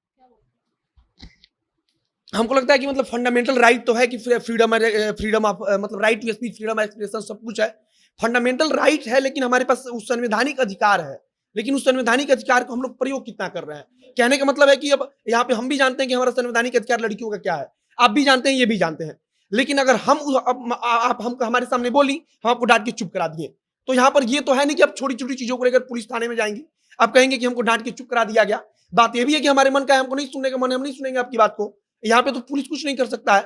हमको लगता है कि मतलब फंडामेंटल राइट तो है कि फ्रीडम ऑफ मतलब right to speech, freedom of expression, सब कुछ है, फंडामेंटल राइट है। लेकिन हमारे पास उस संवैधानिक अधिकार है, लेकिन उस संवैधानिक अधिकार को हम लोग प्रयोग कितना कर रहे हैं। कहने का मतलब है कि अब यहाँ पे हम भी जानते हैं कि हमारा संवैधानिक अधिकार लड़कियों का क्या है, आप भी जानते हैं, ये भी जानते हैं। लेकिन अगर आप हमको हमारे सामने बोली, हम आपको डांट के चुप करा दिए, तो यहाँ पर ये तो है नहीं कि आप छोटी छोटी चीजों को लेकर पुलिस थाने में जाएंगे, आप कहेंगे कि हमको डांट के चुप करा दिया गया। बात ये भी है कि हमारे मन का है, हमको नहीं सुनने का मन है, हम नहीं सुनेंगे आपकी बात को। यहाँ पे तो पुलिस कुछ नहीं कर सकता है।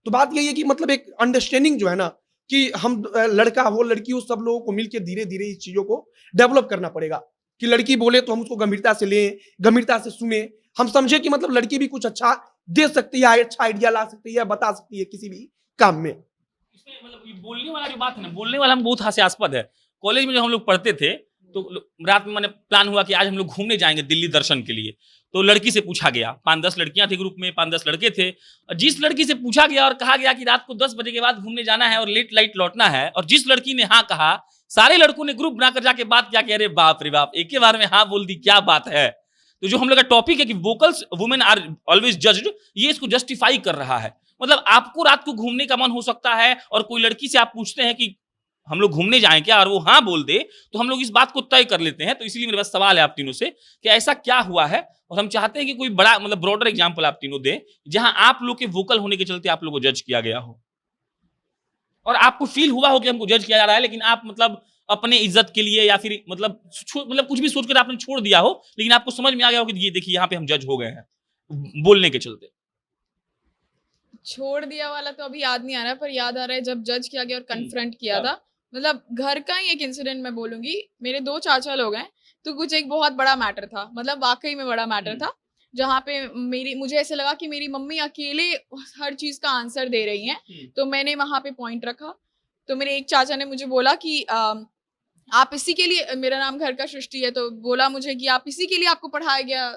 तो बात यही है कि मतलब एक अंडरस्टैंडिंग जो है ना, कि हम लड़का हो लड़की हो, सब लोगों को मिलकर धीरे धीरे इस चीजों को डेवलप करना पड़ेगा कि लड़की बोले तो हम उसको गंभीरता से लें, गंभीरता से सुने, हम समझे कि मतलब लड़की भी कुछ अच्छा दे सकती है, अच्छा आइडिया ला सकती है, बता सकती है किसी भी काम में। इसमें मतलब ये बोलने वाला जो बात है ना, बोलने वाला हम बहुत हास्यास्पद है। कॉलेज में जब हम लोग पढ़ते थे तो रात में मैंने प्लान हुआ कि आज हम लोग घूमने जाएंगे दिल्ली दर्शन के लिए। तो लड़की से पूछा गया, 5-10 लड़कियां थी ग्रुप में, 5-10 लड़के थे। जिस लड़की से पूछा गया और कहा गया कि रात को 10 बजे के बाद घूमने जाना है और लेट लाइट लौटना है, और जिस लड़की ने हाँ कहा, सारे लड़कों ने ग्रुप बनाकर जाके बात किया कि अरे बाप रे बाप, एक के बार में हाँ बोल दी, क्या बात है। तो जो हम लोग का टॉपिक है कि vocals women are always judged, ये इसको जस्टिफाई कर रहा है। मतलब आपको रात को घूमने का मन हो सकता है और कोई लड़की से आप पूछते हैं कि हम लोग घूमने जाएं क्या, और वो हाँ बोल दे, तो हम लोग इस बात को तय कर लेते हैं। तो इसलिए मेरे पास सवाल है आप तीनों से कि ऐसा क्या हुआ है, और हम चाहते हैं कि कोई बड़ा मतलब ब्रॉडर एग्जांपल आप तीनों दें जहां आप लोग के वोकल होने के चलते आप लोग को जज किया गया हो और आपको फील हुआ हो कि हमको जज किया जा रहा है, लेकिन आप मतलब अपने इज्जत के लिए या फिर मतलब मतलब कुछ भी सोचकर आपने छोड़ दिया हो, लेकिन आपको समझ में आ गया हो कि ये देखिए यहाँ पे हम जज हो गए हैं बोलने के चलते? छोड़ दिया वाला तो अभी याद नहीं आ रहा, पर याद आ रहा है जब जज किया गया और कन्फ्रंट किया था। मतलब घर का ही एक इंसिडेंट मैं बोलूंगी। मेरे 2 चाचा लोग हैं, तो कुछ एक बहुत बड़ा मैटर था, मतलब वाकई में बड़ा मैटर था, जहाँ पे मुझे ऐसे लगा कि मेरी मम्मी अकेले हर चीज का आंसर दे रही हैं। तो मैंने वहां पे पॉइंट रखा। तो मेरे एक चाचा ने मुझे बोला कि आप इसी के लिए, मेरा नाम घर का सृष्टि है, तो बोला मुझे कि आप इसी के लिए आपको पढ़ाया गया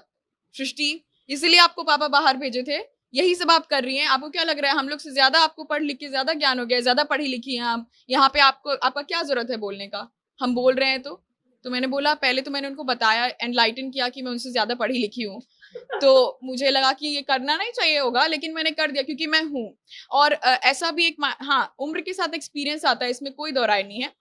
सृष्टि, इसीलिए आपको पापा बाहर भेजे थे, यही सब आप कर रही हैं। आपको क्या लग रहा है हम लोग से ज्यादा आपको पढ़ लिख के ज्यादा ज्ञान हो गया है, ज्यादा पढ़ी लिखी हैं आप, यहाँ पे आपका क्या जरूरत है बोलने का, हम बोल रहे हैं तो मैंने बोला, पहले तो मैंने उनको बताया, एनलाइटन किया कि मैं उनसे ज्यादा पढ़ी लिखी हूँ। तो मुझे लगा कि ये करना नहीं चाहिए होगा, लेकिन मैंने कर दिया क्योंकि मैं हूँ। और ऐसा भी एक हाँ, उम्र के साथ एक्सपीरियंस आता है, इसमें कोई दो राय नहीं है,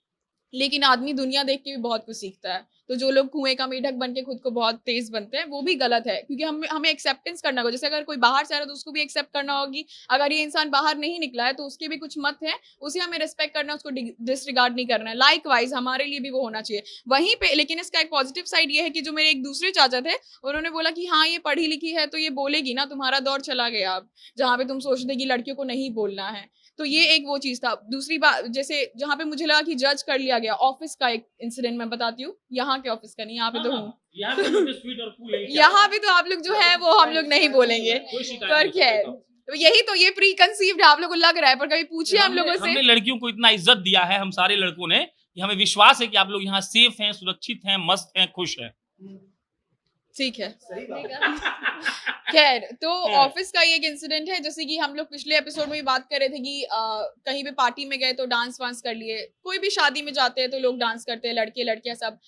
लेकिन आदमी दुनिया देख के भी बहुत कुछ सीखता है। तो जो लोग कुएं का मेढक बन के खुद को बहुत तेज बनते हैं, वो भी गलत है, क्योंकि हमें एक्सेप्टेंस करना होगा। जैसे अगर कोई बाहर से आ रहा है तो उसको भी एक्सेप्ट करना होगी। अगर ये इंसान बाहर नहीं निकला है तो उसके भी कुछ मत है, उसे हमें रिस्पेक्ट करना, उसको डिसरिगार्ड नहीं करना है। लाइक वाइज हमारे लिए भी वो होना चाहिए वहीं पे। लेकिन इसका एक पॉजिटिव साइड ये है कि जो मेरे एक दूसरे चाचा थे, उन्होंने बोला कि हाँ ये पढ़ी लिखी है तो ये बोलेगी ना, तुम्हारा दौर चला गया अब जहाँ पे तुम सोचते कि लड़कियों को नहीं बोलना है। तो ये एक वो चीज था। दूसरी बात, जैसे जहाँ पे मुझे लगा कि जज कर लिया गया, ऑफिस का एक इंसिडेंट मैं बताती हूँ। यहाँ के ऑफिस का नहीं, यहाँ पे तो हूँ, यहाँ पे तो आप लोग जो है वो हम लोग नहीं बोलेंगे, पर खैर तो यही तो, ये प्री कंसीव्ड आप लोगों को लग रहा है, पर कभी पूछिए हम लोगों से। हमने लड़कियों को इतना इज्जत दिया है, हम सारे लड़कों ने, कि हमें विश्वास है कि आप लोग यहाँ सेफ हैं, सुरक्षित हैं, मस्त हैं, खुश हैं। ठीक है, खैर तो ऑफिस का ये एक इंसिडेंट है। जैसे कि हम लोग पिछले एपिसोड में भी बात कर रहे थे कि कहीं पे पार्टी में गए तो डांस वांस कर लिए, कोई भी शादी में जाते हैं तो लोग डांस करते हैं, लड़के लड़कियां सब,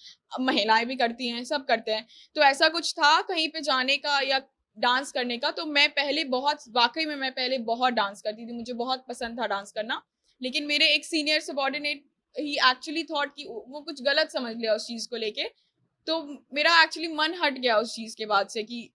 महिलाएं भी करती हैं, सब करते हैं। तो ऐसा कुछ था कहीं पे जाने का या डांस करने का। तो मैं पहले मैं पहले बहुत डांस करती थी, मुझे बहुत पसंद था डांस करना। लेकिन मेरे एक सीनियर सबॉर्डिनेट ही एक्चुअली थॉट कि वो कुछ गलत समझ लिया उस चीज को लेके। तो मेरा एक्चुअली मन हट गया उस चीज के बाद से कि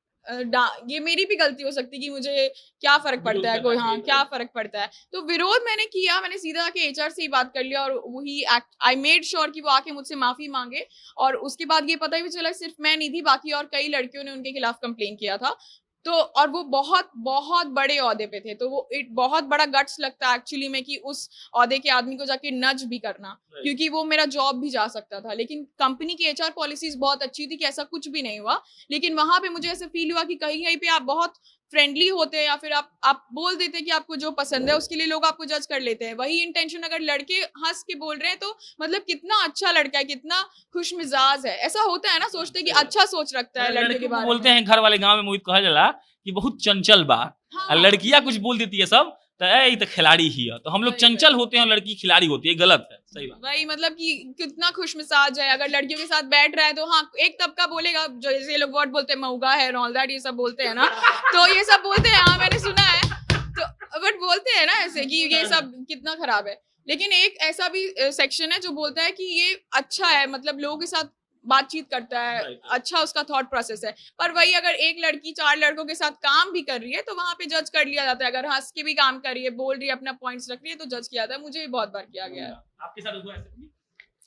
ये मेरी भी गलती हो सकती है कि मुझे क्या फर्क पड़ता है, कोई हाँ क्या फर्क पड़ता है। तो विरोध मैंने किया, मैंने सीधा आके एचआर से ही बात कर लिया, और वही आई मेड श्योर कि वो आके मुझसे माफी मांगे। और उसके बाद ये पता भी चला सिर्फ मैं नहीं थी, बाकी और कई लड़कियों ने उनके खिलाफ कंप्लेन किया था। तो और वो बहुत बहुत बड़े ओहदे पे थे, तो वो बहुत बड़ा गट्स लगता है एक्चुअली में कि उस ओहदे के आदमी को जाके नज भी करना, क्योंकि वो मेरा जॉब भी जा सकता था। लेकिन कंपनी की एचआर पॉलिसीज बहुत अच्छी थी कि ऐसा कुछ भी नहीं हुआ। लेकिन वहां पे मुझे ऐसा फील हुआ कि कहीं कहीं पे आप बहुत फ्रेंडली होते हैं, या फिर आप बोल देते हैं कि आपको जो पसंद है उसके लिए लोग आपको जज कर लेते हैं। वही इंटेंशन अगर लड़के हंस के बोल रहे हैं तो मतलब कितना अच्छा लड़का है, कितना खुश मिजाज है। ऐसा होता है ना, सोचते हैं कि अच्छा सोच रखता है लड़के के बारे में। बोलते हैं घर वाले गांव में मोहित कहा जाला कि बहुत चंचल बा, हाँ। लड़कियां कुछ बोल देती है सब तो ये तो खिलाड़ी ही है। तो हम लोग चंचल होते हैं और लड़की खिलाड़ी होती है, गलत है। सही बात। वही मतलब कि कितना खुश मिजाज है, अगर लड़कियों के साथ बैठ रहा है तो हाँ एक तबका बोलेगा, जो जैसे ये लोग वर्ड बोलते हैं मऊगा है, ऑल दैट, ये सब बोलते हैं ना, तो ये सब बोलते हैं, हाँ मैंने सुना है। तो बट बोलते हैं ना ऐसे कि ये सब कितना खराब है। लेकिन एक ऐसा भी सेक्शन है जो बोलता है कि ये अच्छा है, मतलब लोगों के साथ बातचीत करता है, अच्छा उसका थॉट प्रोसेस है। पर वही अगर एक लड़की 4 लड़कों के साथ काम भी कर रही है तो वहां पे जज कर लिया जाता है। अगर हंस के भी काम कर रही है, बोल रही है, अपना पॉइंट्स रख रही है, तो जज किया जाता है। मुझे भी बहुत बार किया गया है। आपके साथ हुआ ऐसा?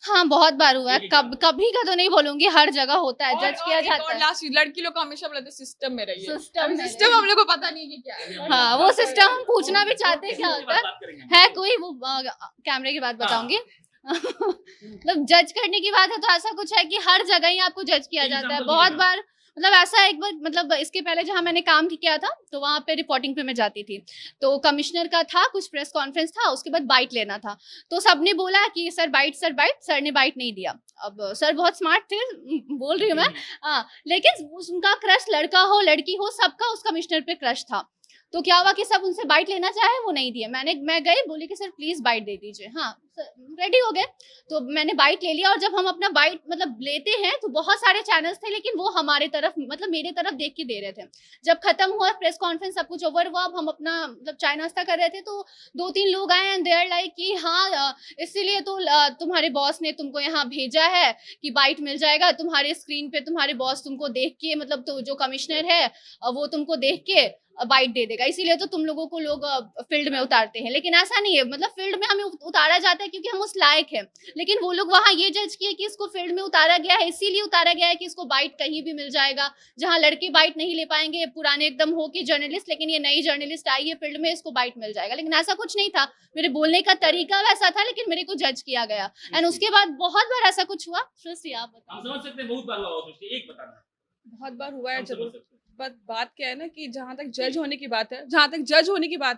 हाँ बहुत बार हुआ है, कभी का तो नहीं बोलूंगी, हर जगह होता है, जज किया जाता है। लास्ट लड़की लोग हमेशा बोलते हैं सिस्टम में रहिए, सिस्टम हम लोग को पता नहीं कि क्या है। हाँ वो सिस्टम हम पूछना भी चाहते हैं क्या होता है कोई वो कैमरे की बात बताऊंगी। मतलब जज करने की बात है तो ऐसा कुछ है कि हर जगह ही आपको जज किया जाता है। बहुत बार मतलब ऐसा एक बार, मतलब इसके पहले जहाँ मैंने काम किया था तो वहाँ पे रिपोर्टिंग पे मैं जाती थी, तो कमिश्नर का था कुछ प्रेस कॉन्फ्रेंस था, उसके बाद बाइट लेना था। तो सबने बोला कि सर बाइट, सर ने बाइट नहीं दिया। अब सर बहुत स्मार्ट थे, बोल रही हूँ मैं, लेकिन उनका क्रश लड़का हो लड़की हो सबका उस कमिश्नर पे क्रश था। तो क्या हुआ कि सब उनसे बाइट लेना चाहे, वो नहीं दिए। मैं गई, बोली कि सर प्लीज बाइट दे दीजिए। हाँ रेडी हो गए, तो मैंने बाइट ले लिया। और जब हम अपना बाइट मतलब लेते हैं तो बहुत सारे चैनल्स थे, लेकिन वो हमारे तरफ मतलब मेरे तरफ देख के दे रहे थे। जब खत्म हुआ प्रेस कॉन्फ्रेंस, सब कुछ ओवर हुआ, अब हम अपना मतलब चाय नाश्ता कर रहे थे, तो 2-3 लोग आए एंड दे आर लाइक कि हाँ इसीलिए तो तुम्हारे बॉस ने तुमको यहाँ भेजा है कि बाइट मिल जाएगा। तुम्हारे स्क्रीन पे तुम्हारे बॉस तुमको देख के, मतलब तो जो कमिश्नर है वो तुमको देख के बाइट दे देगा, इसीलिए तो तुम लोगों को लोग फील्ड में उतारते हैं। लेकिन ऐसा नहीं है, मतलब फील्ड में हमें उतारा जाता है है क्योंकि हम उस लायक हैं। लेकिन वो लोग वहाँ ये जज किए कि इसको फील्ड में उतारा गया है, इसीलिए उतारा गया है कि इसको बाइट कहीं भी मिल जाएगा, जहाँ लड़के बाइट नहीं ले पाएंगे, पुराने एकदम हो कि जर्नलिस्ट, लेकिन ये नई जर्नलिस्ट आई है फील्ड में, इसको बाइट मिल जाएगा। लेकिन ऐसा कुछ नहीं था, मेरे बोलने का तरीका वैसा था, लेकिन मेरे को जज किया गया। एंड उसके बाद बहुत बार ऐसा कुछ हुआ। सृष्टि आप बताओ। हम समझ सकते हैं, बहुत बार हुआ होगा, सृष्टि, एक बताना। बहुत बार हुआ है हम समझ जरूर। सकते हैं। बट बात क्या है ना कि जहाँ तक जज होने की बात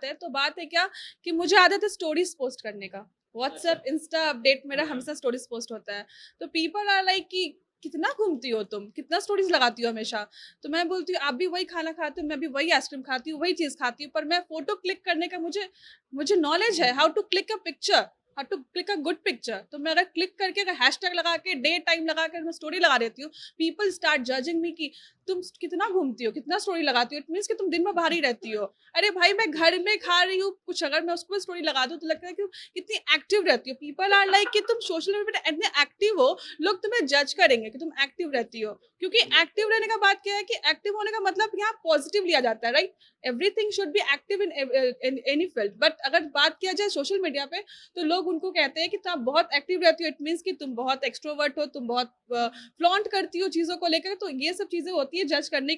है, तो बात है क्या कि मुझे आदत है स्टोरीज पोस्ट करने का। व्हाट्सएप, इंस्टा अपडेट मेरा हमेशा स्टोरीज पोस्ट होता है। तो पीपल आर लाइक कि कितना घूमती हो तुम, कितना स्टोरीज लगाती हो हमेशा। तो मैं बोलती हूँ आप भी वही खाना खाते हो, मैं भी वही आइसक्रीम खाती हूँ, वही चीज़ खाती हूँ, पर मैं फोटो क्लिक करने का मुझे नॉलेज है, how to click a picture, how to click a good picture. तो मैं अगर क्लिक करके, अगर हैशटैग लगा के, डे टाइम लगा कर मैं स्टोरी लगा देती हूँ, पीपल स्टार्ट जजिंग मी कि तुम कितना घूमती हो, कितना स्टोरी लगाती हो, इट मीन्स कि तुम दिन में बाहर ही रहती हो। अरे भाई मैं घर में खा रही हूँ कुछ, अगर मैं उसको स्टोरी लगा दूँ तो लगता है कि कितनी एक्टिव रहती हो। पीपल आर लाइक कि तुम सोशल मीडिया पर इतने एक्टिव हो, लोग तुम्हें जज करेंगे कि तुम एक्टिव रहती हो। क्योंकि एक्टिव रहने का बात क्या है कि एक्टिव होने का मतलब यहाँ पॉजिटिव लिया जाता है, right. Everything should be active in any field. But अगर बात किया जाए सोशल मीडिया पे तो लोग उनको कहते हैं कि तुम बहुत एक्टिव रहती हो, इट मीन्स कि तुम बहुत एक्सट्रोवर्ट हो, तुम बहुत फ्लॉन्ट करती हो चीज़ों को लेकर। तो ये सब चीज़ें होती है जज करने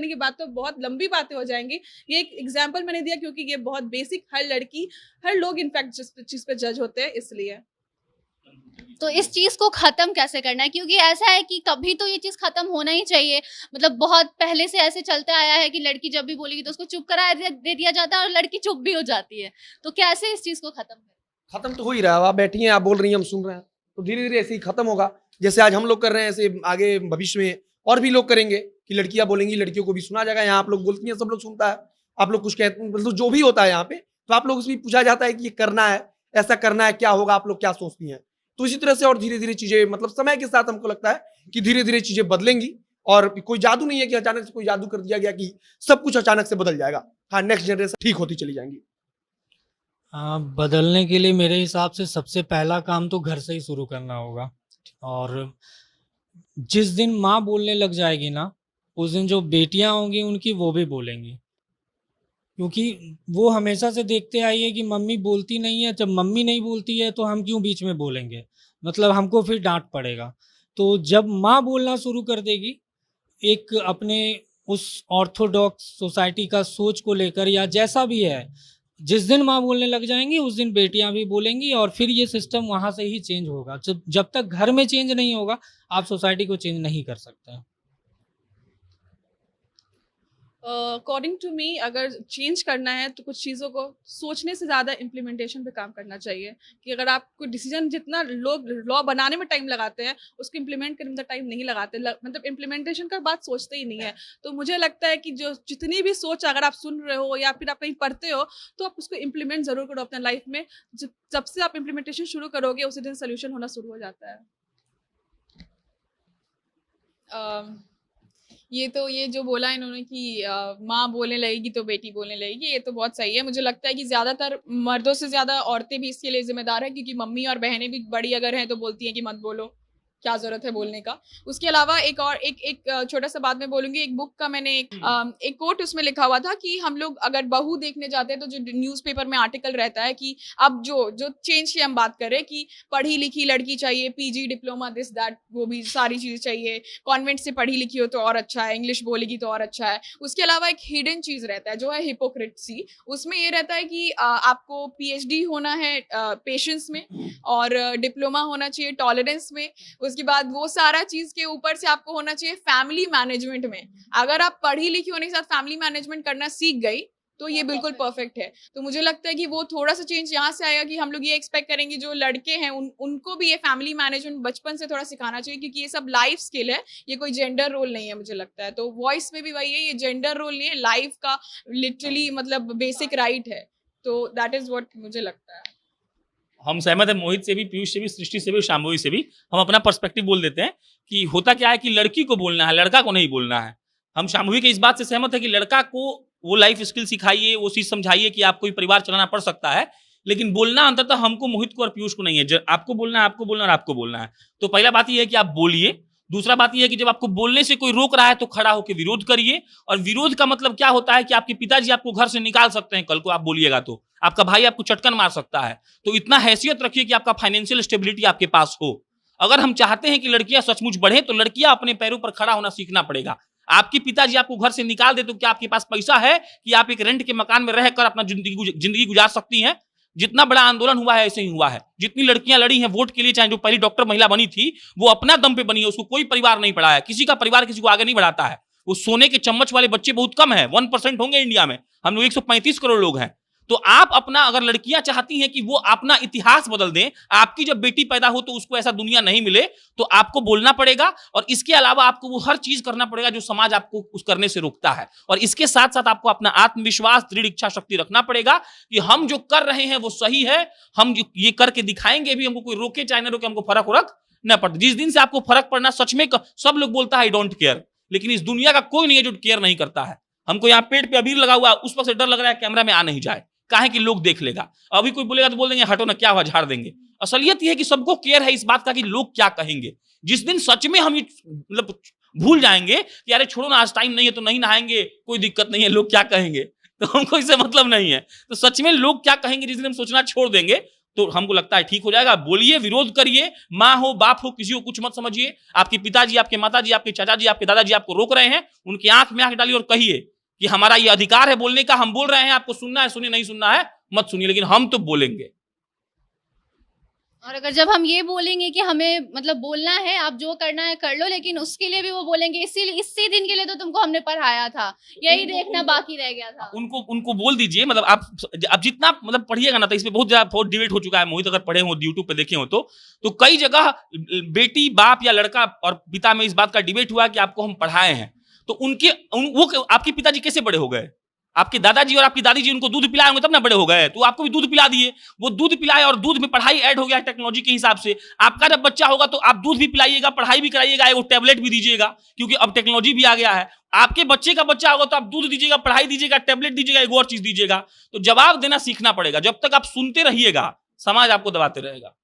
की बात, तो बहुत लंबी बातें हो जाएंगी। ये एक एग्जाम्पल मैंने दिया क्योंकि ये बहुत बेसिक, हर लोग इनफैक्ट जिस चीज़ पे जज होते हैं, इसलिए। तो इस चीज को खत्म कैसे करना है, क्योंकि ऐसा है कि कभी तो ये चीज खत्म होना ही चाहिए। मतलब बहुत पहले से ऐसे चलता आया है कि लड़की जब भी बोलेगी तो उसको चुप करा दे दिया जाता है और लड़की चुप भी हो जाती है। तो कैसे इस चीज को खत्म करें? खत्म तो हो ही रहा है, आप बैठी हैं, आप बोल रही हैं, हम सुन रहे हैं, तो धीरे धीरे ऐसे ही खत्म होगा। जैसे आज हम लोग कर रहे हैं, ऐसे आगे भविष्य में और भी लोग करेंगे कि लड़कियां बोलेंगी, लड़कियों को भी सुना जाएगा। यहाँ आप लोग बोलती हैं, सब लोग सुनता है, आप लोग कुछ कहते हैं, मतलब जो भी होता है यहाँ पे, तो आप लोग उसमें पूछा जाता है कि ये करना है, ऐसा करना है, क्या होगा, आप लोग क्या सोचती हैं। तो इसी तरह से और धीरे धीरे चीजें, मतलब समय के साथ हमको लगता है कि धीरे धीरे चीजें बदलेंगी। और कोई जादू नहीं है कि अचानक से कोई जादू कर दिया गया कि सब कुछ अचानक से बदल जाएगा। हाँ, नेक्स्ट जनरेशन ठीक होती चली जाएंगी। बदलने के लिए मेरे हिसाब से सबसे पहला काम तो घर से ही शुरू करना होगा। और जिस दिन माँ बोलने लग जाएगी ना, उस दिन जो बेटियां होंगी उनकी वो भी बोलेंगी, क्योंकि वो हमेशा से देखते आई है कि मम्मी बोलती नहीं है। जब मम्मी नहीं बोलती है तो हम क्यों बीच में बोलेंगे, मतलब हमको फिर डांट पड़ेगा। तो जब माँ बोलना शुरू कर देगी, एक अपने उस ऑर्थोडॉक्स सोसाइटी का सोच को लेकर या जैसा भी है, जिस दिन माँ बोलने लग जाएंगी उस दिन बेटियां भी बोलेंगी, और फिर ये सिस्टम वहाँ से ही चेंज होगा। जब तक घर में चेंज नहीं होगा, आप सोसाइटी को चेंज नहीं कर सकते हैं। अकॉर्डिंग टू मी, अगर चेंज करना है तो कुछ चीज़ों को सोचने से ज़्यादा इम्प्लीमेंटेशन पे काम करना चाहिए। कि अगर आप कोई डिसीजन, जितना लोग लॉ बनाने में टाइम लगाते हैं, उसको इम्प्लीमेंट करने में टाइम नहीं लगाते, मतलब इम्प्लीमेंटेशन का बात सोचते ही नहीं है। तो मुझे लगता है कि जो जितनी भी सोच अगर आप सुन रहे हो या फिर आप कहीं पढ़ते हो, तो आप उसको इम्प्लीमेंट ज़रूर करो अपने लाइफ में। जब से आप इम्प्लीमेंटेशन शुरू करोगे, उसी दिन सोल्यूशन होना शुरू हो जाता है। ये जो बोला इन्होंने कि माँ बोलने लगेगी तो बेटी बोलने लगेगी, ये तो बहुत सही है। मुझे लगता है कि ज़्यादातर मर्दों से ज़्यादा औरतें भी इसके लिए जिम्मेदार हैं, क्योंकि मम्मी और बहनें भी बड़ी अगर हैं तो बोलती हैं कि मत बोलो, क्या ज़रूरत है बोलने का। उसके अलावा एक छोटा सा बात मैं बोलूँगी। एक बुक का मैंने एक कोट उसमें लिखा हुआ था कि हम लोग अगर बहू देखने जाते हैं तो जो न्यूज़पेपर में आर्टिकल रहता है कि अब जो चेंज की हम बात करें कि पढ़ी लिखी लड़की चाहिए, पीजी डिप्लोमा दिस दैट, वो भी सारी चीज़ें चाहिए, कॉन्वेंट से पढ़ी लिखी हो तो और अच्छा है, इंग्लिश बोलेगी तो और अच्छा है। उसके अलावा एक हिडन चीज़ रहता है जो है हिपोक्रेसी। उसमें ये रहता है कि आपको PhD होना है पेशेंस में, और डिप्लोमा होना चाहिए टॉलरेंस में। उसके बाद वो सारा चीज के ऊपर से आपको होना चाहिए फैमिली मैनेजमेंट में। अगर आप पढ़ी लिखी होने के साथ फैमिली मैनेजमेंट करना सीख गई तो ये बिल्कुल परफेक्ट है। तो मुझे लगता है कि वो थोड़ा सा चेंज यहाँ से आएगा कि हम लोग ये एक्सपेक्ट करेंगे जो लड़के हैं उनको भी ये फैमिली मैनेजमेंट बचपन से थोड़ा सिखाना चाहिए, क्योंकि ये सब लाइफ स्किल है, ये कोई जेंडर रोल नहीं है मुझे लगता है। तो वॉइस में भी वही है, ये जेंडर रोल नहीं है, लाइफ का लिटरली मतलब बेसिक राइट है। तो दैट इज व्हाट मुझे लगता है। हम सहमत है मोहित से भी, पीयूष से भी, सृष्टि से भी, शांभवी से भी। हम अपना पर्सपेक्टिव बोल देते हैं कि होता क्या है कि लड़की को बोलना है, लड़का को नहीं बोलना है। हम शांभवी के इस बात से सहमत है कि लड़का को वो लाइफ स्किल सिखाइए, वो चीज समझाइए कि आपको परिवार चलाना पड़ सकता है, लेकिन बोलना अंततः हमको, मोहित को और पीयूष को नहीं है। आपको बोलना है, आपको बोलना है और आपको बोलना है। तो पहला बात यह है कि आप बोलिए, दूसरा बात यह है कि जब आपको बोलने से कोई रोक रहा है तो खड़ा होकर विरोध करिए। और विरोध का मतलब क्या होता है कि आपके पिताजी आपको घर से निकाल सकते हैं, कल को आप बोलिएगा तो आपका भाई आपको चटकन मार सकता है। तो इतना हैसियत रखिए कि आपका फाइनेंशियल स्टेबिलिटी आपके पास हो। अगर हम चाहते हैं कि लड़कियां सचमुच बढ़े तो लड़कियां अपने पैरों पर खड़ा होना सीखना पड़ेगा। आपके पिताजी आपको घर से निकाल दे तो क्या आपके पास पैसा है कि आप एक रेंट के मकान में रहकर अपना जिंदगी गुजार सकती हैं? जितना बड़ा आंदोलन हुआ है ऐसे ही हुआ है। जितनी लड़कियां लड़ी हैं वोट के लिए, चाहे जो पहली डॉक्टर महिला बनी थी वो अपना दम पे बनी है, उसको कोई परिवार नहीं पढ़ाया। किसी का परिवार किसी को आगे नहीं बढ़ाता है। वो सोने के चम्मच वाले बच्चे बहुत कम है, 1% होंगे इंडिया में। हम लोग 135 करोड़ लोग हैं। तो आप अपना, अगर लड़कियां चाहती हैं कि वो अपना इतिहास बदल दें, आपकी जब बेटी पैदा हो तो उसको ऐसा दुनिया नहीं मिले, तो आपको बोलना पड़ेगा। और इसके अलावा आपको वो हर चीज करना पड़ेगा जो समाज आपको उस करने से रोकता है। और इसके साथ साथ आपको अपना आत्मविश्वास, दृढ़ इच्छा शक्ति रखना पड़ेगा कि हम जो कर रहे हैं वो सही है, हम ये करके दिखाएंगे भी, हमको कोई रोके चाहे ना रोके, हमको फर्क न पड़ता। जिस दिन से आपको फर्क पड़ना, सच में सब लोग बोलता है आई डोंट केयर, लेकिन इस दुनिया का कोई नहीं है जो केयर नहीं करता है। हमको यहाँ पेट पे अबीर लगा हुआ, उस पर से डर लग रहा है कैमरा में आ नहीं जाए, काहे कि लोग देख लेगा। अभी कोई बोलेगा तो बोल देंगे हटो ना, क्या हुआ, झाड़ देंगे। असलियत यह है कि सबको केयर है इस बात का कि लोग क्या कहेंगे। जिस दिन सच में हम मतलब भूल जाएंगे कि अरे छोड़ो ना, आज टाइम नहीं है तो नहीं नहाएंगे, कोई दिक्कत नहीं है, लोग क्या कहेंगे, तो हमको इससे मतलब नहीं है। तो सच में लोग क्या कहेंगे जिस दिन हम सोचना छोड़ देंगे तो हमको लगता है ठीक हो जाएगा। बोलिए, विरोध करिए, माँ हो बाप हो किसी को कुछ मत समझिए। आपके पिताजी, आपके माताजी, आपके चाचाजी, आपके दादाजी आपको रोक रहे हैं, उनकी आंख में आंख डालिए और कहिए कि हमारा ये अधिकार है बोलने का, हम बोल रहे हैं, आपको सुनना है सुनिए, नहीं सुनना है मत सुनिए, लेकिन हम तो बोलेंगे। और अगर जब हम ये बोलेंगे कि हमें मतलब बोलना है, आप जो करना है कर लो, लेकिन उसके लिए भी वो बोलेंगे इसी दिन के लिए तो तुमको हमने पढ़ाया था, यही देखना बाकी रह गया था। उनको बोल दीजिए, मतलब आप जितना मतलब पढ़िएगा ना, तो इसमें बहुत ज्यादा बहुत डिबेट हो चुका है। मोहित अगर पढ़े हो, यूट्यूब पे देखे हो तो कई जगह बेटी बाप या लड़का और पिता में इस बात का डिबेट हुआ कि आपको हम पढ़ाए हैं। तो वो आपके पिताजी कैसे बड़े हो गए? आपके दादाजी और आपकी दादी जी उनको दूध पिलाए होंगे तब ना बड़े हो गए, तो आपको भी दूध पिला दिए। वो दूध पिलाए और दूध में पढ़ाई ऐड हो गया टेक्नोलॉजी के हिसाब से। आपका जब बच्चा होगा तो आप दूध भी पिलाइएगा, पढ़ाई भी कराइएगा, वो टैबलेट भी दीजिएगा, क्योंकि अब टेक्नोलॉजी भी आ गया है। आपके बच्चे का बच्चा होगा तो आप दूध दीजिएगा, पढ़ाई दीजिएगा, टैबलेट दीजिएगा, एक और चीज दीजिएगा। तो जवाब देना सीखना पड़ेगा। जब तक आप सुनते रहिएगा समाज आपको दबाते रहेगा।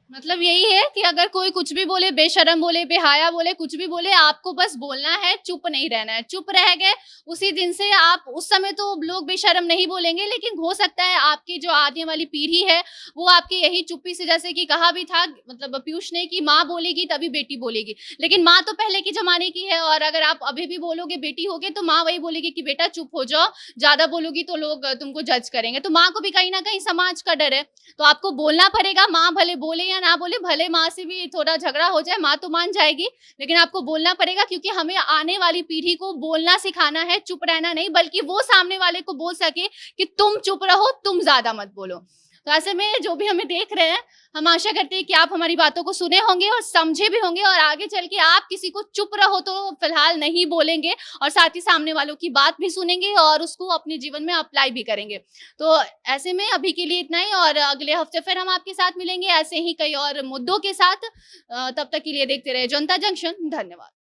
मतलब यही है कि अगर कोई कुछ भी बोले, बेशरम बोले, बेहाया बोले, कुछ भी बोले, आपको बस बोलना है, चुप नहीं रहना है। चुप रह गए उसी दिन से आप, उस समय तो लोग बेशरम नहीं बोलेंगे, लेकिन हो सकता है आपकी जो आने वाली पीढ़ी है वो आपकी यही चुप्पी से, जैसे कि कहा भी था मतलब पीयूष ने कि माँ बोलेगी तभी बेटी बोलेगी, लेकिन माँ तो पहले के जमाने की है। और अगर आप अभी भी बोलोगे बेटी होगे तो माँ वही बोलेगी कि बेटा चुप हो जाओ, ज्यादा बोलोगी तो लोग तुमको जज करेंगे। तो माँ को भी कहीं ना कहीं समाज का डर है, तो आपको बोलना पड़ेगा। माँ भले बोले या ना बोले, भले माँ से भी थोड़ा झगड़ा हो जाए, माँ तो मान जाएगी, लेकिन आपको बोलना पड़ेगा, क्योंकि हमें आने वाली पीढ़ी को बोलना सिखाना है, चुप रहना नहीं, बल्कि वो सामने वाले को बोल सके कि तुम चुप रहो, तुम ज्यादा मत बोलो। तो ऐसे में जो भी हमें देख रहे हैं, हम आशा करते हैं कि आप हमारी बातों को सुने होंगे और समझे भी होंगे, और आगे चल के आप किसी को चुप रहो तो फिलहाल नहीं बोलेंगे, और साथ ही सामने वालों की बात भी सुनेंगे और उसको अपने जीवन में अप्लाई भी करेंगे। तो ऐसे में अभी के लिए इतना ही, और अगले हफ्ते फिर हम आपके साथ मिलेंगे ऐसे ही कई और मुद्दों के साथ। तब तक के लिए देखते रहे जनता जंक्शन। धन्यवाद।